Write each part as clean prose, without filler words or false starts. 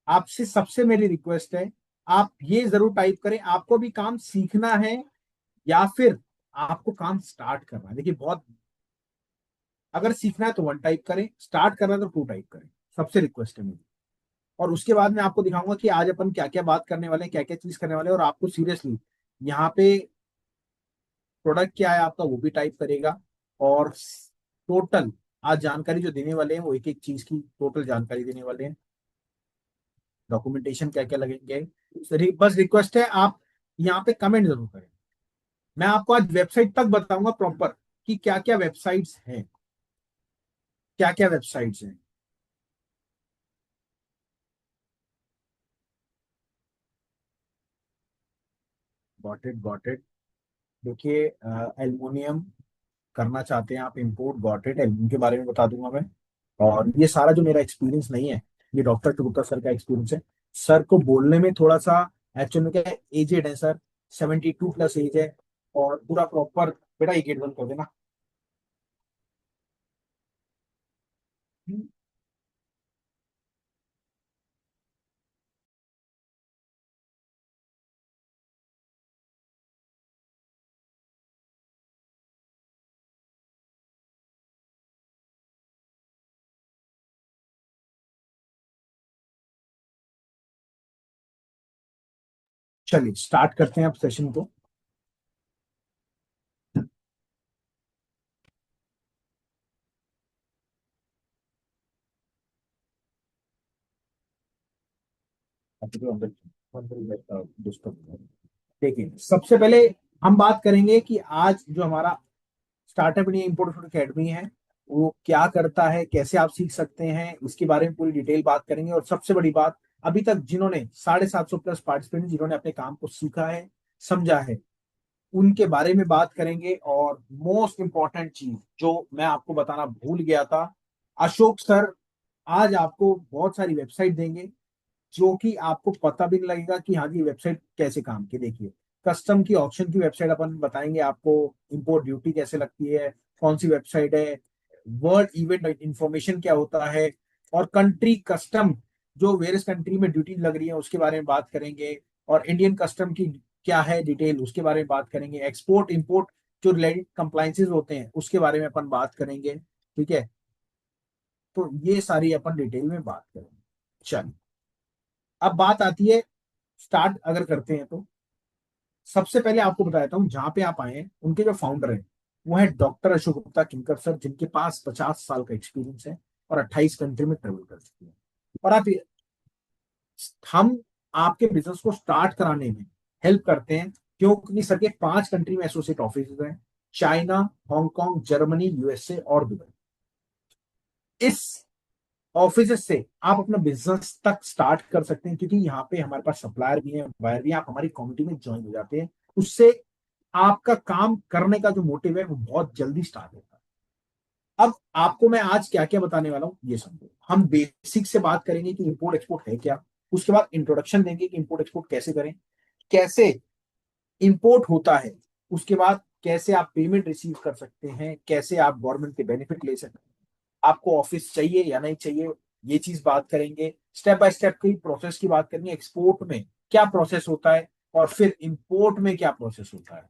आपसे सबसे मेरी रिक्वेस्ट है, आप ये जरूर टाइप करें, आपको भी काम सीखना है या फिर आपको काम स्टार्ट करना है। देखिए बहुत, अगर सीखना है तो वन टाइप करें, स्टार्ट करना है तो टू टाइप करें, सबसे रिक्वेस्ट है मेरी। और उसके बाद मैं आपको दिखाऊंगा कि आज अपन क्या क्या बात करने वाले हैं, क्या क्या चीज करने वाले हैं, और आपको सीरियसली यहाँ पे प्रोडक्ट क्या है आपका वो भी टाइप करेगा। और टोटल आज जानकारी जो देने वाले हैं वो एक एक चीज की टोटल जानकारी देने वाले हैं। डॉक्यूमेंटेशन क्या क्या लगेंगे, बस रिक्वेस्ट है आप यहाँ पे कमेंट जरूर करें। मैं आपको आज वेबसाइट तक बताऊंगा प्रॉपर कि क्या क्या वेबसाइट्स हैं, क्या क्या वेबसाइट्स हैं। Got it, got it. देखिए एल्युमिनियम करना चाहते हैं आप इंपोर्ट, गॉट इट, एल्यूमिनियम के बारे में बता दूंगा मैं। और ये सारा जो मेरा एक्सपीरियंस नहीं है, ये डॉक्टर गुप्ता सर का एक्सपीरियंस है। सर को बोलने में थोड़ा सा एक्चुअली में क्या है, एजेड है सर, 72+ एज है। और पूरा प्रॉपर, बेटा ये गेट बंद कर देना। चलिए स्टार्ट करते हैं अब सेशन को। देखिए सबसे पहले हम बात करेंगे कि आज जो हमारा स्टार्टअप इंडिया इम्पोर्ट अकेडमी है वो क्या करता है, कैसे आप सीख सकते हैं, इसके बारे में पूरी डिटेल बात करेंगे। और सबसे बड़ी बात, अभी तक जिन्होंने 750+ पार्टिसिपेंट जिन्होंने अपने काम को सीखा है, समझा है, उनके बारे में बात करेंगे। और मोस्ट इंपॉर्टेंट चीज जो मैं आपको बताना भूल गया था, अशोक सर आज आपको बहुत सारी वेबसाइट देंगे जो कि आपको पता भी नहीं लगेगा कि हाँ जी वेबसाइट कैसे काम की। देखिए कस्टम की, ऑप्शन की वेबसाइट अपन बताएंगे आपको, इंपोर्ट ड्यूटी कैसे लगती है, कौन सी वेबसाइट है, वर्ल्ड इवेंट इंफॉर्मेशन क्या होता है, और कंट्री कस्टम जो वेरियस कंट्री में ड्यूटी लग रही है उसके बारे में बात करेंगे। और इंडियन कस्टम की क्या है डिटेल उसके बारे में बात करेंगे। एक्सपोर्ट इंपोर्ट जो रिलेटेड कंप्लाइंसेस होते हैं उसके बारे में अपन बात करेंगे। ठीक है, तो ये सारी अपन डिटेल में बात करेंगे। चलिए अब बात आती है, स्टार्ट अगर करते हैं तो सबसे पहले आपको बताता हूँ जहां पे आप आए हैं उनके जो फाउंडर हैं वो है डॉक्टर अशोक गुप्ता किंकर सर, जिनके पास 50 साल का एक्सपीरियंस है और 28 कंट्री में ट्रेवल कर चुके हैं। और हम आपके बिजनेस को स्टार्ट कराने में हेल्प करते हैं, क्योंकि सर के 5 कंट्री में एसोसिएट ऑफिस हैं, चाइना, हांगकांग, जर्मनी, यूएसए और दुबई। इस ऑफिस से आप अपना बिजनेस तक स्टार्ट कर सकते हैं, क्योंकि यहाँ पे हमारे पास सप्लायर भी है, बायर भी है, आप हमारी कम्युनिटी में ज्वाइन हो जाते हैं। उससे आपका काम करने का जो मोटिव है वो बहुत जल्दी स्टार्ट होता है। अब आपको मैं आज क्या क्या बताने वाला हूँ ये समझो। हम बेसिक से बात करेंगे कि इंपोर्ट एक्सपोर्ट है क्या, उसके बाद इंट्रोडक्शन देंगे कि इंपोर्ट एक्सपोर्ट कैसे करें, कैसे इंपोर्ट होता है, उसके बाद कैसे आप पेमेंट रिसीव कर सकते हैं, कैसे आप गवर्नमेंट के बेनिफिट ले सकते हैं, आपको ऑफिस चाहिए या नहीं चाहिए, ये चीज बात करेंगे। स्टेप बाय स्टेप की प्रोसेस की बात करेंगे, एक्सपोर्ट में क्या प्रोसेस होता है और फिर इंपोर्ट में क्या प्रोसेस होता है।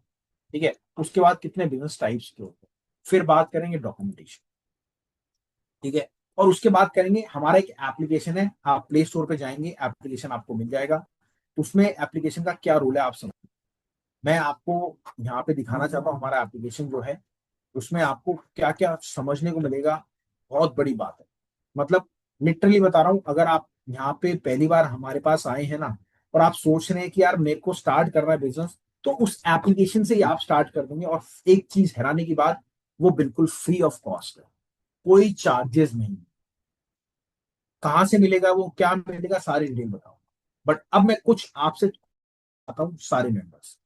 ठीक है, उसके बाद कितने बिजनेस टाइप्स के होते हैं, फिर बात करेंगे डॉक्यूमेंटेशन। ठीक है, और उसके बाद करेंगे, हमारा एक एप्लीकेशन है, आप प्ले स्टोर पे जाएंगे एप्लीकेशन आपको मिल जाएगा। उसमें एप्लीकेशन का क्या रोल है आप समझ, मैं आपको यहाँ पे दिखाना चाहता हूँ हमारा एप्लीकेशन जो है उसमें आपको क्या क्या समझने को मिलेगा। बहुत बड़ी बात है, मतलब लिटरली बता रहा हूँ, अगर आप यहाँ पे पहली बार हमारे पास आए हैं ना और आप सोच रहे हैं कि यार मेरे को स्टार्ट करना है बिजनेस, तो उस एप्लीकेशन से ही आप स्टार्ट कर देंगे। और एक चीज हैरानी की बात, वो बिल्कुल फ्री ऑफ कॉस्ट है, कोई चार्जेस नहीं। कहाँ से मिलेगा, वो क्या मिलेगा, सारी डिटेल बताओ। बट अब मैं कुछ आपसे आता हूँ सारे मेंबर्स।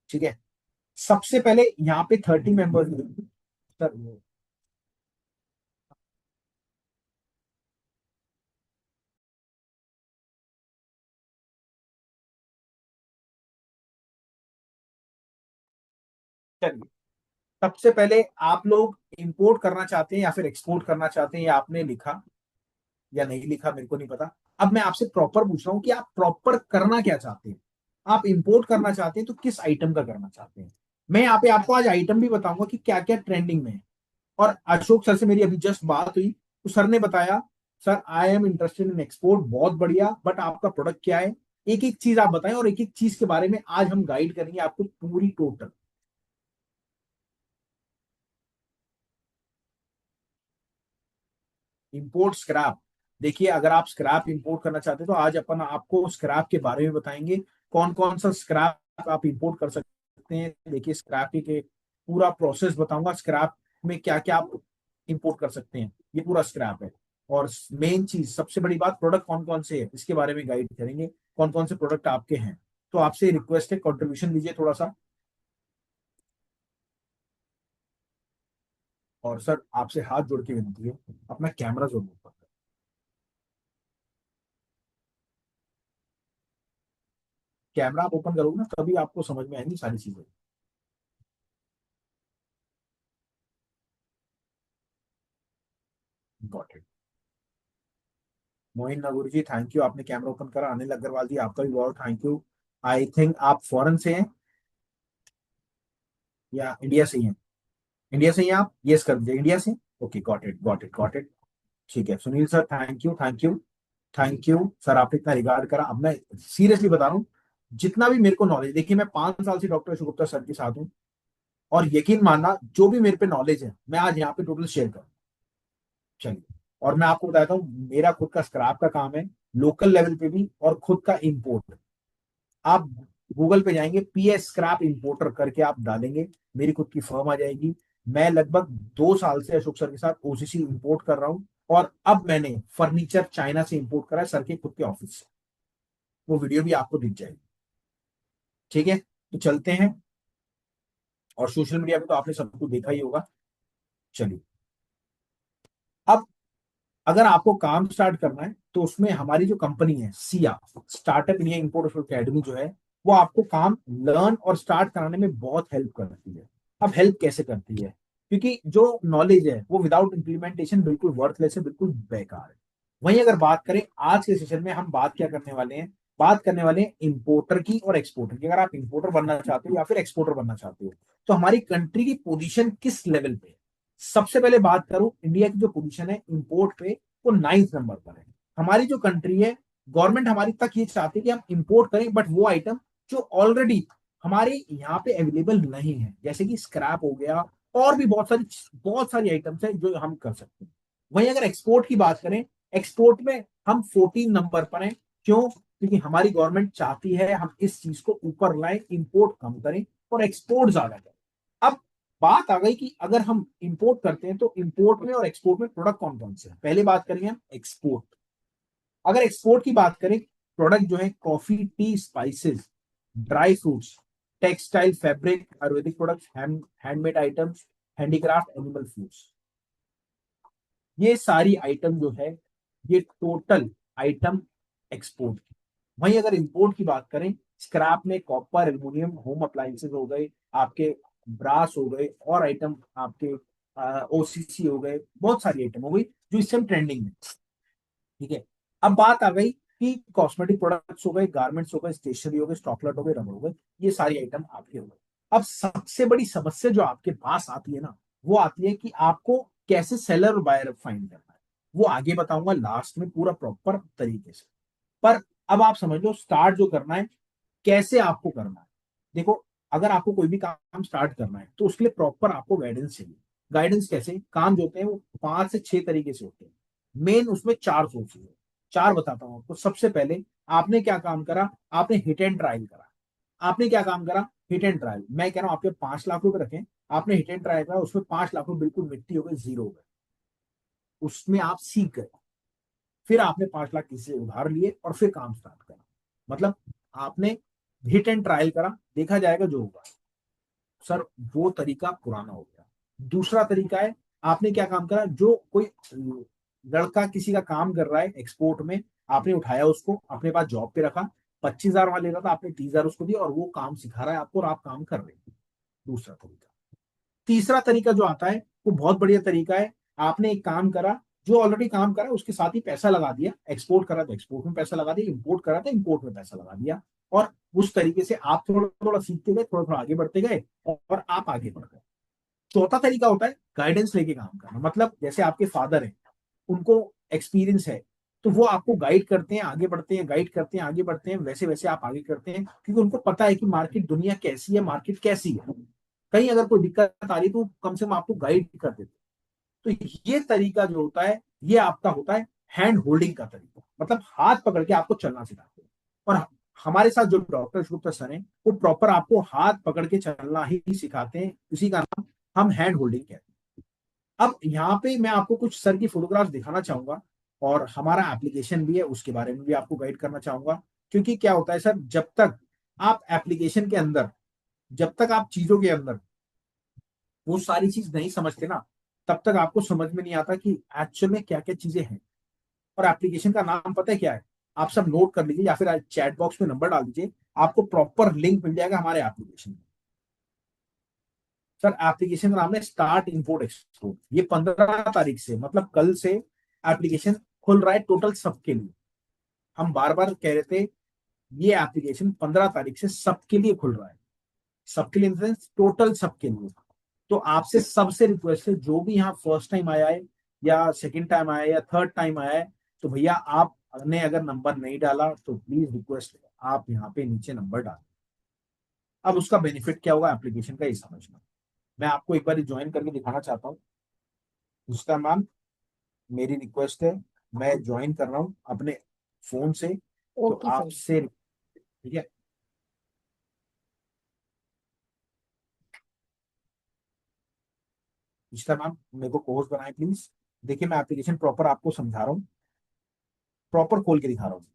ठीक है, सबसे पहले यहाँ पे 30 मेंबर्स सर। चलिए सबसे पहले आप लोग इंपोर्ट करना चाहते हैं या फिर एक्सपोर्ट करना चाहते हैं, या आपने लिखा या नहीं लिखा मेरे को नहीं पता। अब मैं आपसे प्रॉपर पूछ रहा हूँ कि आप प्रॉपर करना क्या चाहते हैं। आप इंपोर्ट करना चाहते हैं तो किस आइटम का करना चाहते हैं। मैं यहाँ पे आपको आज आइटम भी बताऊंगा कि क्या क्या ट्रेंडिंग में है। और अशोक सर से मेरी अभी जस्ट बात हुई तो सर ने बताया, sir I am interested in export, बहुत बढ़िया, बट आपका प्रोडक्ट क्या है। एक एक चीज आप बताएं और एक एक चीज के बारे में आज हम गाइड करेंगे आपको पूरी टोटल। Import scrap. देखिए अगर आप स्क्रैप इंपोर्ट करना चाहते हैं तो आज अपन आपको स्क्रैप के बारे में बताएंगे, कौन कौन सा स्क्रैप आप इंपोर्ट कर सकते हैं। देखिए स्क्रैप के पूरा प्रोसेस बताऊंगा, स्क्रैप में क्या क्या आप इंपोर्ट कर सकते हैं, ये पूरा स्क्रैप है। और मेन चीज सबसे बड़ी बात, प्रोडक्ट कौन कौन से है इसके बारे में गाइड करेंगे, कौन कौन से प्रोडक्ट आपके हैं। तो आपसे रिक्वेस्ट है, कंट्रीब्यूशन दीजिए थोड़ा सा। और सर आपसे हाथ जोड़ के विनती है, अपना कैमरा जरूर ओपन करें। कैमरा आप ओपन करोगे ना तभी आपको समझ में आएंगी सारी चीजें। Got it. मोइन नगुर जी थैंक यू, आपने कैमरा ओपन करा। अनिल अग्रवाल जी आपका भी बहुत थैंक यू। आई थिंक आप फॉरेन से हैं या इंडिया से ही हैं। इंडिया से ही हैं आप, यस कर दीजिए इंडिया से। Okay got it got it got it. ठीक है Sunil sir, thank you thank you. Thank you sir, आपने इतना रिगार्ड करा। अब मैं सीरियसली बता रहा हूँ, जितना भी मेरे को नॉलेज, देखिए मैं 5 साल से डॉक्टर अशोक गुप्ता सर के साथ हूँ, और यकीन मानना जो भी मेरे पे नॉलेज है मैं आज यहाँ पे टोटल शेयर करूँ। चलिए, और मैं आपको बताता हूँ, मेरा खुद का स्क्रैप का काम है, लोकल लेवल पे भी और खुद का इंपोर्ट। आप गूगल पे जाएंगे, पीएस स्क्रैप इंपोर्टर करके आप डालेंगे, मेरी खुद की फर्म आ जाएगी। मैं लगभग 2 साल से अशोक सर के साथ ओसीसी इंपोर्ट कर रहा हूं, और अब मैंने फर्नीचर चाइना से इंपोर्ट करा है सर के खुद के ऑफिस से। वो वीडियो भी आपको दिख जाएगी। ठीक है, तो चलते हैं। और सोशल मीडिया पे तो आपने सब कुछ देखा ही होगा। चलिए, अब अगर आपको काम स्टार्ट करना है तो उसमें हमारी जो कंपनी है Siya, startup India import academy जो है, वो आपको काम लर्न और स्टार्ट कराने में बहुत हेल्प करती है। अब हेल्प कैसे करती है, क्योंकि जो नॉलेज है वो विदाउट इंप्लीमेंटेशन बिल्कुल वर्थलेस है, बिल्कुल बेकार है। वहीं अगर बात करें आज के सेशन में, हम बात क्या करने वाले हैं, बात करने वाले हैं इंपोर्टर की और एक्सपोर्टर की। अगर आप इंपोर्टर बनना चाहते हो या फिर एक्सपोर्टर बनना चाहते हो तो हमारी कंट्री की पोजीशन किस लेवल पे है। सबसे पहले बात करूं, इंडिया की जो पोजीशन है इंपोर्ट पे, वो 9th नंबर पर है। हमारी जो कंट्री है, गवर्नमेंट हमारी तक ये चाहती है कि हम इंपोर्ट करें, बट वो आइटम जो ऑलरेडी हमारे यहाँ पे अवेलेबल नहीं है, जैसे कि स्क्रैप हो गया, और भी बहुत सारी आइटम्स है जो हम कर सकते हैं। वहीं अगर एक्सपोर्ट की बात करें, एक्सपोर्ट में हम 14 नंबर पर हैं। क्यों? क्योंकि हमारी गवर्नमेंट चाहती है हम इस चीज को ऊपर लाएं, इंपोर्ट कम करें और एक्सपोर्ट ज्यादा करें। अब बात आ गई कि अगर हम इंपोर्ट करते हैं तो इंपोर्ट में और एक्सपोर्ट में प्रोडक्ट कौन कौन से हैं। पहले बात करेंगे हम एक्सपोर्ट। अगर एक्सपोर्ट की बात करें, प्रोडक्ट जो है coffee, T, spices, dry fruits, textile, fabric, Ayurvedic products, handmade items, handicraft, animal foods, ये सारी आइटम जो है, ये टोटल आइटम एक्सपोर्ट की। वहीं अगर इंपोर्ट की बात करें, स्क्रैप में कॉपर, एल्यूमिनियम, होम अप्लायंसेस हो गए आपके, ब्रास हो गए, और आइटम आपके ओसीसी हो गए, बहुत सारी आइटम हो गई जो इस टाइम ट्रेंडिंग में। ठीक है, अब बात आ गई कि कॉस्मेटिक प्रोडक्ट्स हो गए, गारमेंट्स हो गए, स्टेशनरी हो गए, स्टॉकलेट हो गए, रबर हो गए, ये सारी आइटम आपके हो गए। अब सबसे बड़ी समस्या जो आपके पास आती है ना, वो आती है कि आपको कैसे सेलर और बायर फाइंड करना है। वो आगे बताऊंगा लास्ट में पूरा प्रॉपर तरीके से। पर अब आप समझ लो स्टार्ट जो करना है, कैसे आपको करना है। देखो, अगर आपको कोई भी काम स्टार्ट करना है तो उसके लिए प्रॉपर आपको गाइडेंस चाहिए। गाइडेंस कैसे, काम जो होते हैं वो 5 से 6 तरीके से होते हैं। मेन उसमें 4 सोर्सेज है। चार बताता हूं आपको। सबसे पहले आपने क्या काम करा, आपने हिट एंड ट्रायल करा। आपने क्या काम करा, हिट एंड ट्रायल। मैं कह रहा हूं आपके 5 लाख रुपए रखें, आपने हिट एंड ट्रायल करा, उसमें 5 लाख रुपए बिल्कुल मिट्टी हो गए, जीरो हो गए। उसमें आप सीख गए। फिर आपने 5 लाख किसी से उधार लिए और फिर काम स्टार्ट करा। मतलब आपने हिट एंड ट्रायल करा, देखा जाएगा जो होगा। सर वो तरीका पुराना हो गया। दूसरा तरीका है, आपने क्या काम करा, जो कोई लड़का किसी का काम कर रहा है एक्सपोर्ट में, आपने उठाया उसको अपने पास जॉब पे रखा, 25,000 वहां ले रहा था, आपने 30,000 उसको दिया और वो काम सिखा रहा है आपको और आप काम कर रहे हैं। दूसरा तरीका। तीसरा तरीका जो आता है वो बहुत बढ़िया तरीका है। आपने एक काम करा, जो ऑलरेडी काम कर रहा है उसके साथ ही पैसा लगा दिया, एक्सपोर्ट करा तो एक्सपोर्ट में पैसा लगा दिया, इंपोर्ट करा तो इंपोर्ट में पैसा लगा दिया। और उस तरीके से आप थोड़ा थोड़ा सीखते गए, थोड़ा थोड़ा आगे बढ़ते गए, और आप आगे बढ़ गए। चौथा तरीका होता है गाइडेंस लेके काम करना। मतलब जैसे आपके फादर हैं, उनको एक्सपीरियंस है, तो वो आपको गाइड करते हैं, आगे बढ़ते हैं, गाइड करते हैं, आगे बढ़ते हैं, वैसे वैसे आप आगे करते हैं, क्योंकि उनको पता है कि मार्केट, दुनिया कैसी है, मार्केट कैसी है। कहीं अगर कोई दिक्कत आ रही तो कम से कम आपको गाइड कर देते। तो ये तरीका जो होता है, ये आपका होता है हैंड होल्डिंग का तरीका, मतलब हाथ पकड़ के आपको चलना सिखाते हैं। और हमारे साथ जो डॉक्टर गुप्ता सर हैं, वो प्रॉपर आपको हाथ पकड़ के चलना ही सिखाते हैं, उसी का नाम हम हैंड होल्डिंग कहते हैं। अब यहाँ पे मैं आपको कुछ सर की फोटोग्राफ्स दिखाना चाहूंगा, और हमारा एप्लीकेशन भी है, उसके बारे में भी आपको गाइड करना चाहूंगा। क्योंकि क्या होता है सर, जब तक आप एप्लीकेशन के अंदर, जब तक आप चीजों के अंदर वो सारी चीज नहीं समझते ना, तब तक आपको समझ में नहीं आता कि एक्चुअल में क्या क्या चीजें हैं। और एप्लीकेशन का नाम पता है क्या है? आप सब नोट कर लीजिए, या फिर चैट बॉक्स में नंबर डाल दीजिए, आपको प्रॉपर लिंक मिल जाएगा हमारे एप्लीकेशन में। सर एप्लीकेशन का नाम है स्टार्ट इंपोर्ट एक्सपोर्ट। ये 15 तारीख से, मतलब कल से एप्लीकेशन खुल रहा है टोटल सबके लिए। हम बार बार कह रहे थे, ये एप्लीकेशन 15 तारीख से सबके लिए खुल रहा है। सबके लिए इन सेंस टोटल सबके लिए। तो आपसे सबसे रिक्वेस्ट है, जो भी यहाँ फर्स्ट टाइम आया है, या सेकंड टाइम आया है, या थर्ड टाइम आया है, तो भैया आपने अगर नंबर नहीं डाला तो प्लीज रिक्वेस्ट है, आप यहाँ पे नीचे नंबर डालें। अब उसका बेनिफिट क्या होगा एप्लीकेशन का, ये समझना। मैं आपको एक बार ज्वाइन करके दिखाना चाहता हूँ। उसका नाम, मेरी रिक्वेस्ट है, मैं ज्वाइन कर रहा हूँ अपने फोन से, तो ओके सर। आपसे, ठीक है। इसका नाम, मेरे को कोर्स बनाए प्लीज। देखिए मैं एप्लीकेशन प्रॉपर आपको समझा रहा हूँ, प्रॉपर खोल के दिखा रहा हूँ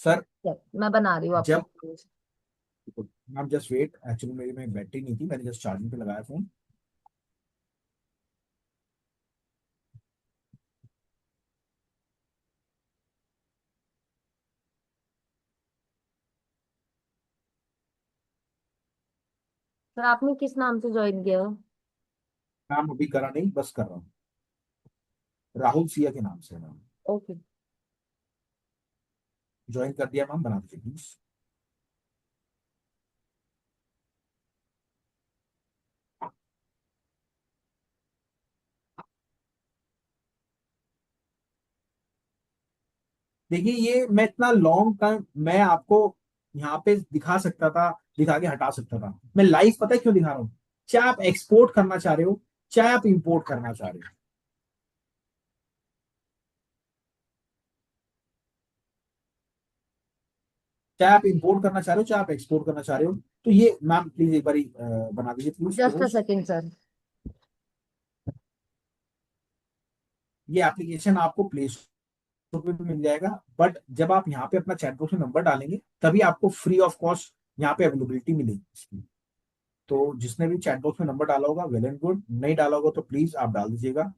सर। मैं बना रही हूँ आपको। जब, आप जस्ट वेट, एक्चुअली मेरी में बैटरी नहीं थी, मैंने जस्ट चार्जिंग पे लगाया फोन। सर आपने किस नाम से ज्वाइन किया? काम अभी करा नहीं, बस कर रहा हूँ। राहुल सिया के नाम से मैम। ओके। ज्वाइन कर दिया मैम, बना दीजिए प्लीज। देखिए ये मैं इतना लॉन्ग टाइम मैं आपको यहाँ पे दिखा सकता था, दिखा के हटा सकता था। मैं लाइव पता है क्यों दिखा रहा हूँ? चाहे आप एक्सपोर्ट करना चाह रहे हो, चाहे आप इंपोर्ट करना चाह रहे हो, चाहे आप इंपोर्ट करना चाह रहे हो, चाहे आप एक्सपोर्ट करना चाह रहे हो, तो ये मैम प्लीज एक बार बना दीजिए please just a course. Second sir. ये एप्लीकेशन आपको प्ले स्टोर पे भी मिल जाएगा, बट जब आप यहाँ पे अपना चैट बॉक्स में नंबर डालेंगे, तभी आपको फ्री ऑफ कॉस्ट यहाँ पे अवेलेबिलिटी मिलेगी इसकी। तो जिसने भी चैट बॉक्स में नंबर डाला होगा, वेल एंड गुड, नहीं डाला होगा तो प्लीज आप डाल दीजिएगा।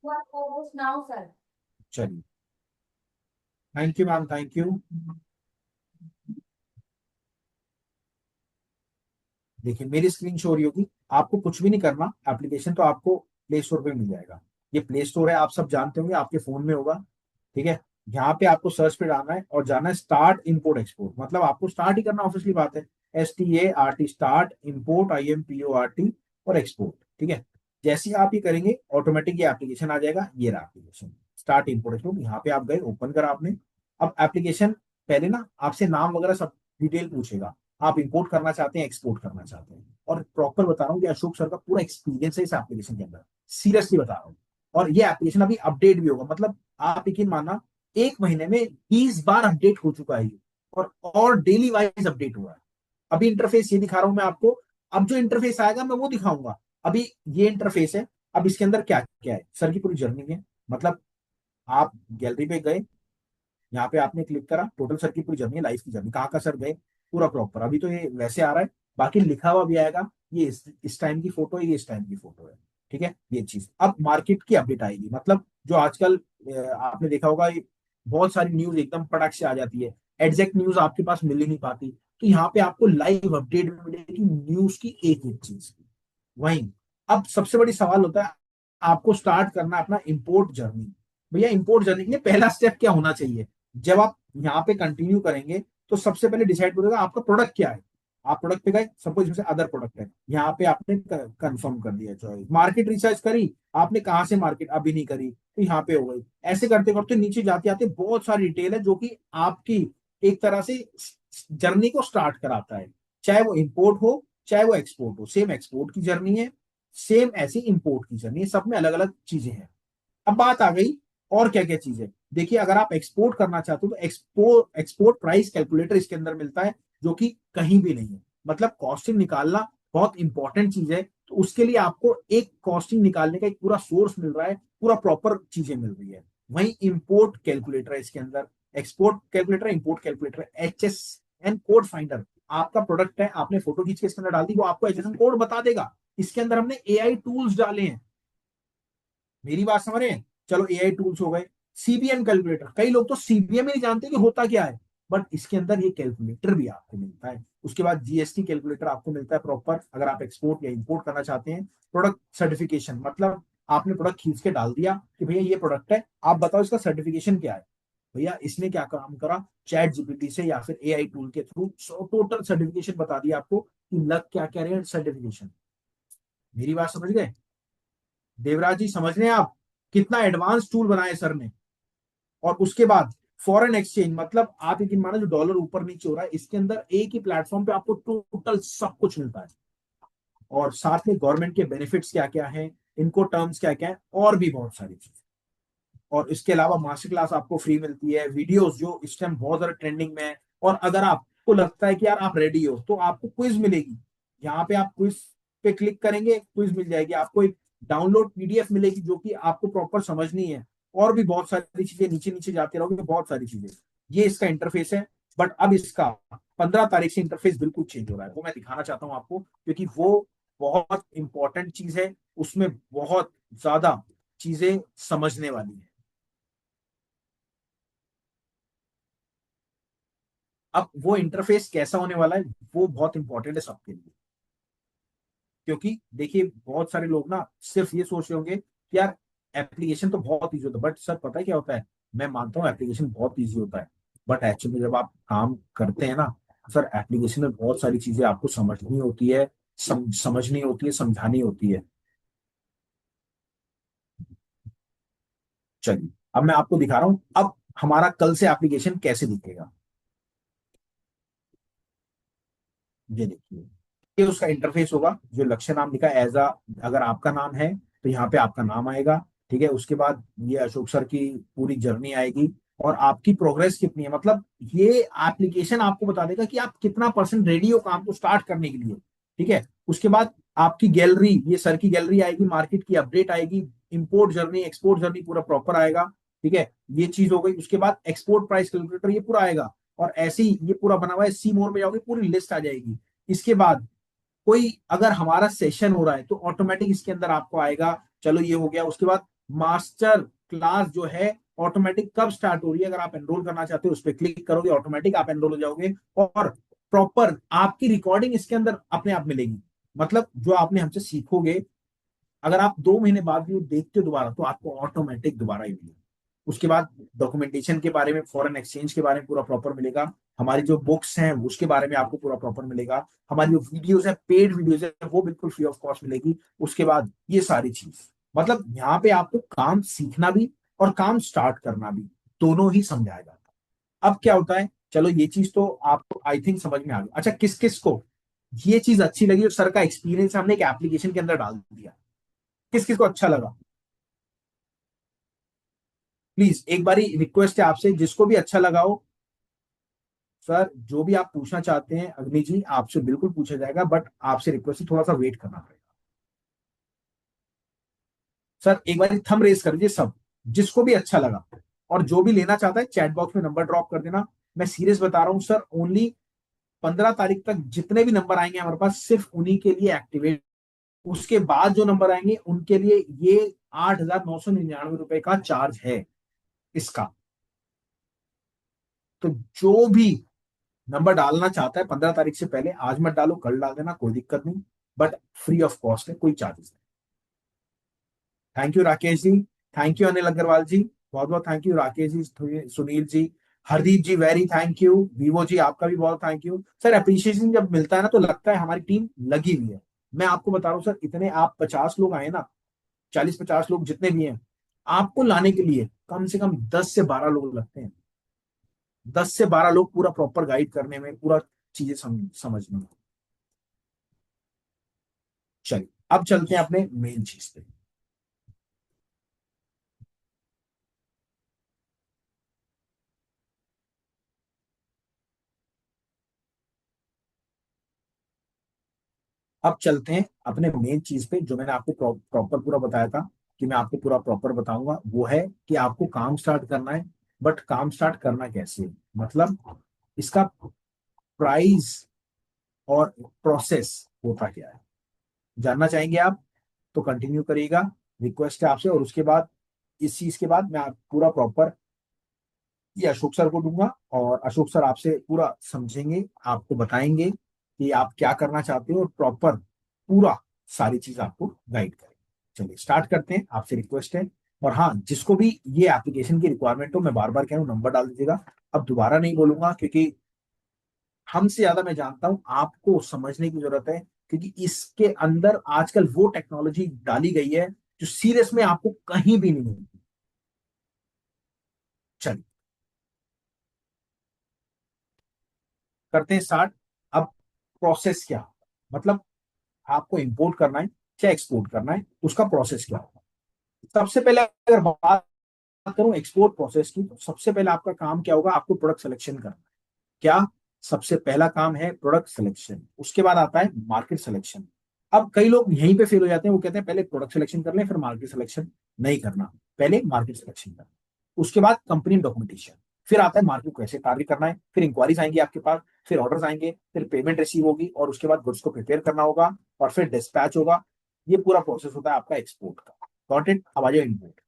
Now sir. चलिए, thank you ma'am, thank you. देखिए मेरी स्क्रीन शो हो रही होगी, आपको कुछ भी नहीं करना, एप्लीकेशन तो आपको प्ले स्टोर पे मिल जाएगा। ये प्ले स्टोर है, आप सब जानते होंगे, आपके फोन में होगा, ठीक है। यहाँ पे आपको सर्च पे डालना है, और जाना है स्टार्ट इंपोर्ट एक्सपोर्ट, मतलब आपको स्टार्ट ही करना, ऑब्वियसली बात है। START, स्टार्ट इंपोर्ट, IMPORT, और एक्सपोर्ट, ठीक है। जैसे ही आप ये करेंगे, ऑटोमेटिक ये एप्लीकेशन आ जाएगा। ये रहा एप्लीकेशन, स्टार्ट इंपोर्ट एक्सपोर्ट। यहाँ पे आप गए, ओपन करा आपने। अब एप्लीकेशन पहले ना आपसे नाम वगैरह सब डिटेल पूछेगा, आप इंपोर्ट करना चाहते हैं, एक्सपोर्ट करना चाहते हैं। और प्रॉपर बता रहा हूँ कि अशोक सर का पूरा एक्सपीरियंस है इस एप्लीकेशन के अंदर, सीरियसली बता रहा हूँ। और ये एप्लीकेशन अभी अपडेट भी होगा, मतलब आप यकीन मानना, 1 महीने में 20 बार अपडेट हो चुका है ये, और डेली वाइज अपडेट हुआ है। अभी इंटरफेस ये दिखा रहा हूं मैं आपको। अब जो इंटरफेस आएगा मैं वो दिखाऊंगा। अभी ये इंटरफेस है। अब इसके अंदर क्या क्या है, सर की पूरी जर्नी है। मतलब आप गैलरी पे गए, यहाँ पे आपने क्लिक करा, टोटल सर की पूरी जर्नी है, लाइफ की जर्नी, कहाँ का सर गए, पूरा प्रॉपर। अभी तो ये वैसे आ रहा है, बाकी लिखा हुआ भी आएगा, ये इस टाइम की फोटो है, ये इस टाइम की फोटो है, ठीक है। ये चीज अब मार्केट की अपडेट आएगी, मतलब जो आजकल आपने देखा होगा, ये बहुत सारी न्यूज एकदम पटाख से आ जाती है, एग्जैक्ट न्यूज आपके पास मिल ही नहीं पाती। तो यहाँ पे आपको लाइव अपडेट मिलेगी न्यूज की एक एक चीज की। वहीं अब सबसे बड़ी सवाल होता है, आपको स्टार्ट करना है अपना इंपोर्ट जर्नी। भैया इंपोर्ट जर्नी के लिए पहला स्टेप क्या होना चाहिए? जब आप यहाँ पे कंटिन्यू करेंगे तो सबसे पहले डिसाइड करेगा आपका प्रोडक्ट क्या है। आप प्रोडक्ट पे गए, सपोज इसमें से अदर प्रोडक्ट है, यहाँ पे आपने कंफर्म कर दिया चॉइस, मार्केट रिसर्च करी आपने, कहाँ से मार्केट अभी नहीं करी तो यहाँ पे हो गई। ऐसे करते करते नीचे जाते आते बहुत सारी डिटेल है जो कि आपकी एक तरह से जर्नी को स्टार्ट कराता है। चाहे वो इंपोर्ट हो चाहे वो एक्सपोर्ट हो, सेम एक्सपोर्ट की जर्नी है, सेम ऐसी इंपोर्ट की जर्नी है, सब में अलग अलग चीजें हैं। अब बात आ गई और क्या क्या चीजें। देखिए अगर आप एक्सपोर्ट करना चाहते हो तो एक्सपोर्ट प्राइस कैलकुलेटर इसके अंदर मिलता है, जो कि कहीं भी नहीं है। मतलब कॉस्टिंग निकालना बहुत इंपॉर्टेंट चीज है, तो उसके लिए आपको एक कॉस्टिंग निकालने का एक पूरा सोर्स मिल रहा है, पूरा प्रॉपर चीजें मिल रही है। वहीं इंपोर्ट कैलकुलेटर है इसके अंदर, export calculator, import calculator, HSN code finder. आपका प्रोडक्ट है, आपने फोटो खींच के इसके अंदर डाल दी, वो आपको HSN कोड बता देगा। इसके अंदर हमने AI टूल्स डाले हैं। मेरी बात समझ रहे हैं? चलो AI टूल्स हो गए। CBM कैलकुलेटर, कई लोग तो CBM ही नहीं जानते कि होता क्या है, बट इसके अंदर ये कैलकुलेटर भी आपको मिलता है। उसके बाद GST कैलकुलेटर आपको मिलता है प्रॉपर, अगर आप एक्सपोर्ट या इंपोर्ट करना चाहते हैं। प्रोडक्ट सर्टिफिकेशन, मतलब आपने प्रोडक्ट खींच के डाल दिया कि भैया ये प्रोडक्ट है, आप बताओ इसका सर्टिफिकेशन क्या है। भैया इसने क्या काम करा, चैट जीपीटी से या फिर AI टूल के थ्रू टोटल सर्टिफिकेशन बता दिया आपको कि लग क्या क्या रहे हैं सर्टिफिकेशन। मेरी बात समझ गए देवराज जी? समझ रहे हैं आप कितना एडवांस टूल बनाए सर ने? और उसके बाद फॉरेन एक्सचेंज, मतलब आप यकीन मानो जो डॉलर ऊपर नीचे हो रहा है, इसके अंदर एक ही प्लेटफॉर्म पे आपको टोटल सब कुछ मिलता है। और साथ में गवर्नमेंट के बेनिफिट्स क्या क्या हैं, इनको टर्म्स क्या क्या है, और भी बहुत सारी चीजें। और इसके अलावा मास्टर क्लास आपको फ्री मिलती है, वीडियोस जो इस टाइम बहुत ज्यादा ट्रेंडिंग में है। और अगर आपको लगता है कि यार आप रेडी हो तो आपको क्विज मिलेगी। यहाँ पे आप क्विज पे क्लिक करेंगे, क्विज मिल जाएगी आपको, एक डाउनलोड PDF मिलेगी जो कि आपको प्रॉपर समझनी है। और भी बहुत सारी चीजें, नीचे नीचे जाते रहोगे बहुत सारी चीजें। ये इसका इंटरफेस है। बट अब इसका 15 तारीख से इंटरफेस बिल्कुल चेंज हो रहा है, वो मैं दिखाना चाहता हूँ आपको, क्योंकि वो बहुत इंपॉर्टेंट चीज है। उसमें बहुत ज्यादा चीजें समझने वाली है। अब वो इंटरफेस कैसा होने वाला है, वो बहुत इंपॉर्टेंट है सबके लिए। क्योंकि देखिए बहुत सारे लोग ना सिर्फ ये सोच रहे होंगे कि यार एप्लीकेशन तो बहुत ईजी होता है, बट सर पता है क्या होता है? मैं मानता हूँ एप्लीकेशन बहुत ईजी होता है, बट एक्चुअली जब आप काम करते हैं ना, सर एप्लीकेशन में बहुत सारी चीजें आपको समझनी होती है, समझनी होती है, समझानी होती है। चलिए अब मैं आपको दिखा रहा हूँ अब हमारा कल से एप्लीकेशन कैसे दिखेगा। ये देखिए, ये उसका इंटरफेस होगा, जो लक्ष्य नाम लिखा है एज अ, अगर आपका नाम है तो यहाँ पे आपका नाम आएगा। ठीक है, उसके बाद ये अशोक सर की पूरी जर्नी आएगी, और आपकी प्रोग्रेस कितनी है, मतलब ये एप्लीकेशन आपको बता देगा कि आप कितना परसेंट रेडी हो काम को स्टार्ट करने के लिए। ठीक है, उसके बाद आपकी गैलरी, ये सर की गैलरी आएगी, मार्केट की अपडेट आएगी, इंपोर्ट जर्नी एक्सपोर्ट जर्नी पूरा प्रॉपर आएगा। ठीक है, ये चीज हो गई। उसके बाद एक्सपोर्ट प्राइस कैलकुलेटर ये पूरा आएगा, और ऐसे ही ये पूरा बना हुआ है, सी मोड में जाओगे पूरी लिस्ट आ जाएगी। इसके बाद कोई अगर हमारा सेशन हो रहा है तो ऑटोमेटिक इसके अंदर आपको आएगा। चलो ये हो गया। उसके बाद मास्टर क्लास जो है ऑटोमेटिक कब स्टार्ट हो रही है, अगर आप एनरोल करना चाहते हो उस पर क्लिक करोगे, ऑटोमेटिक आप एनरोल हो जाओगे। और प्रॉपर आपकी रिकॉर्डिंग इसके अंदर अपने आप मिलेगी। मतलब जो आपने हमसे सीखोगे, अगर आप 2 महीने बाद भी वो देखते हो दोबारा, तो आपको ऑटोमेटिक दोबारा ही मिलेगा। उसके बाद डॉक्यूमेंटेशन के बारे में, फॉरेन एक्सचेंज के बारे में पूरा प्रॉपर मिलेगा। हमारी जो बुक्स हैं उसके बारे में आपको पूरा प्रॉपर मिलेगा। हमारी जो वीडियोस है, पेड वीडियोस है, वो बिल्कुल फ्री ऑफ कॉस्ट मिलेगी। उसके बाद ये सारी चीज, मतलब यहाँ पे आपको काम सीखना भी और काम स्टार्ट करना भी, दोनों ही समझाया जाता है। अब क्या होता है, चलो ये चीज तो आपको आई थिंक समझ में आ गई। अच्छा, किस किस को ये चीज अच्छी लगी और सर का एक्सपीरियंस हमने एक एप्लीकेशन के अंदर डाल दिया, किस किस को अच्छा लगा? प्लीज एक बारी रिक्वेस्ट है आपसे, जिसको भी अच्छा लगा हो। सर जो भी आप पूछना चाहते हैं अग्नि जी, आपसे बिल्कुल पूछा जाएगा, बट आपसे रिक्वेस्ट है थोड़ा सा वेट करना पड़ेगा। सर एक बार थंब रेस कर दीजिए सब, जिसको भी अच्छा लगा। और जो भी लेना चाहता है चैट बॉक्स में नंबर ड्रॉप कर देना। मैं सीरियस बता रहा हूँ सर, ओनली 15 तारीख तक जितने भी नंबर आएंगे हमारे पास, सिर्फ उन्हीं के लिए एक्टिवेट। उसके बाद जो नंबर आएंगे उनके लिए ये 8,999 रुपए का चार्ज है इसका। तो जो भी नंबर डालना चाहता है 15 तारीख से पहले, आज मत डालो, कल डाल देना, कोई दिक्कत नहीं, बट फ्री ऑफ कॉस्ट है, कोई चार्जेस नहीं। Thank you Rakesh ji, thank you Anil Agarwal ji, बहुत बहुत thank you Rakesh ji, Sunil ji, Hardeep ji very thank you, Vivo ji आपका भी बहुत थैंक यू सर। अप्रिशिएशन जब मिलता है ना तो लगता है हमारी टीम लगी हुई है। मैं आपको बता रहा हूँ सर, इतने आप 50 लोग आए ना, 40-50 लोग जितने भी हैं, आपको लाने के लिए कम से कम 10 से 12 लोग लगते हैं। 10 से 12 लोग पूरा प्रॉपर गाइड करने में, पूरा चीजें समझने में। चलिए अब चलते हैं अपने मेन चीज पे। अब चलते हैं अपने मेन चीज पे, जो मैंने आपको प्रॉपर पूरा बताया था कि मैं आपको पूरा प्रॉपर बताऊंगा, वो है कि आपको काम स्टार्ट करना है। बट काम स्टार्ट करना कैसे है? मतलब इसका प्राइस और प्रोसेस होता क्या है, जानना चाहेंगे आप? तो कंटिन्यू करिएगा, रिक्वेस्ट है आपसे। और उसके बाद, इस चीज के बाद मैं आप पूरा प्रॉपर ये अशोक सर को दूंगा, और अशोक सर आपसे पूरा समझेंगे, आपको बताएंगे कि आप क्या करना चाहते हो, और प्रॉपर पूरा सारी चीज आपको गाइड करेंगे। चलिए स्टार्ट करते हैं, आपसे रिक्वेस्ट है। और हाँ, जिसको भी ये एप्लीकेशन की रिक्वायरमेंट हो, मैं बार बार कह रहा हूँ, नंबर डाल दीजिएगा। अब दोबारा नहीं बोलूंगा, क्योंकि हमसे ज्यादा मैं जानता हूं, आपको समझने की जरूरत है, क्योंकि इसके अंदर आजकल वो टेक्नोलॉजी डाली गई है जो सीरियस में आपको कहीं भी नहीं मिलती। चलिए करते हैं स्टार्ट। अब प्रोसेस क्या, मतलब आपको इंपोर्ट करना है या एक्सपोर्ट करना है, उसका प्रोसेस क्या होगा? सबसे पहले अगर बात करूं एक्सपोर्ट प्रोसेस की, तो सबसे पहले आपका काम क्या होगा? आपको प्रोडक्ट सिलेक्शन करना है। क्या? सबसे पहला काम है प्रोडक्ट सिलेक्शन, उसके बाद आता है मार्केट सिलेक्शन। अब कई लोग यहीं पे फेल हो जाते हैं, वो कहते हैं पहले प्रोडक्ट सिलेक्शन कर लें फिर मार्केट सिलेक्शन। नहीं करना, पहले मार्केट सिलेक्शन करना, उसके बाद कंपनी डॉक्यूमेंटेशन, फिर आता है मार्केट को कैसे टारगेट करना है, फिर इंक्वायरीज आएंगी आपके पास, फिर ऑर्डर्स आएंगे, फिर पेमेंट रिसीव होगी, और उसके बाद गुड्स को प्रिपेयर करना होगा, और फिर डिस्पैच होगा। ये पूरा प्रोसेस होता है आपका एक्सपोर्ट का। Got it? अब आ जाए इंपोर्ट।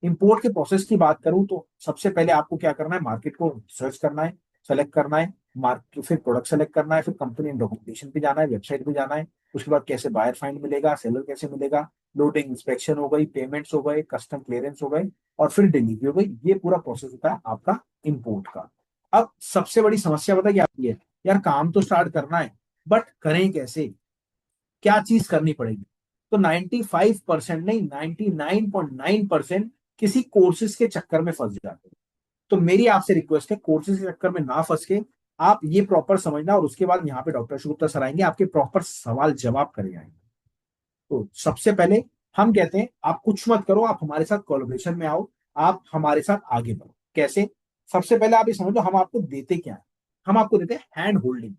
इंपोर्ट के प्रोसेस की बात करूं तो सबसे पहले आपको क्या करना है? मार्केट को सर्च करना है, सेलेक्ट करना है, मार्केट, फिर प्रोडक्ट सेलेक्ट करना है, फिर कंपनी एंड डॉक्यूमेंटेशन पे जाना है, वेबसाइट पे जाना है। उसके बाद कैसे बायर फाइंड मिलेगा, सेलर कैसे मिलेगा, लोडिंग इंस्पेक्शन हो गई, पेमेंट्स हो गए, कस्टम क्लियरेंस हो गए, और फिर डिलीवरी हो गई। ये पूरा प्रोसेस होता है आपका इंपोर्ट का। अब सबसे बड़ी समस्या पता क्या आती है? यार काम तो स्टार्ट करना है, बट करें कैसे, क्या चीज करनी पड़ेगी? तो 95% नहीं, 99.9% किसी कोर्सेज के चक्कर में फंस जाते हैं। तो मेरी आपसे रिक्वेस्ट है, कोर्सेज के चक्कर में ना फंस के आप ये प्रॉपर समझना, और उसके बाद यहाँ पे डॉक्टर शुगुप्ता सर आएंगे, आपके प्रॉपर सवाल जवाब करे जाएंगे। तो सबसे पहले हम कहते हैं आप कुछ मत करो, आप हमारे साथ कोलैबोरेशन में आओ, आप हमारे साथ आगे बढ़ो। कैसे? सबसे पहले आप ये समझ लो, हम आपको देते क्या है? हम आपको देते हैं हैंड होल्डिंग,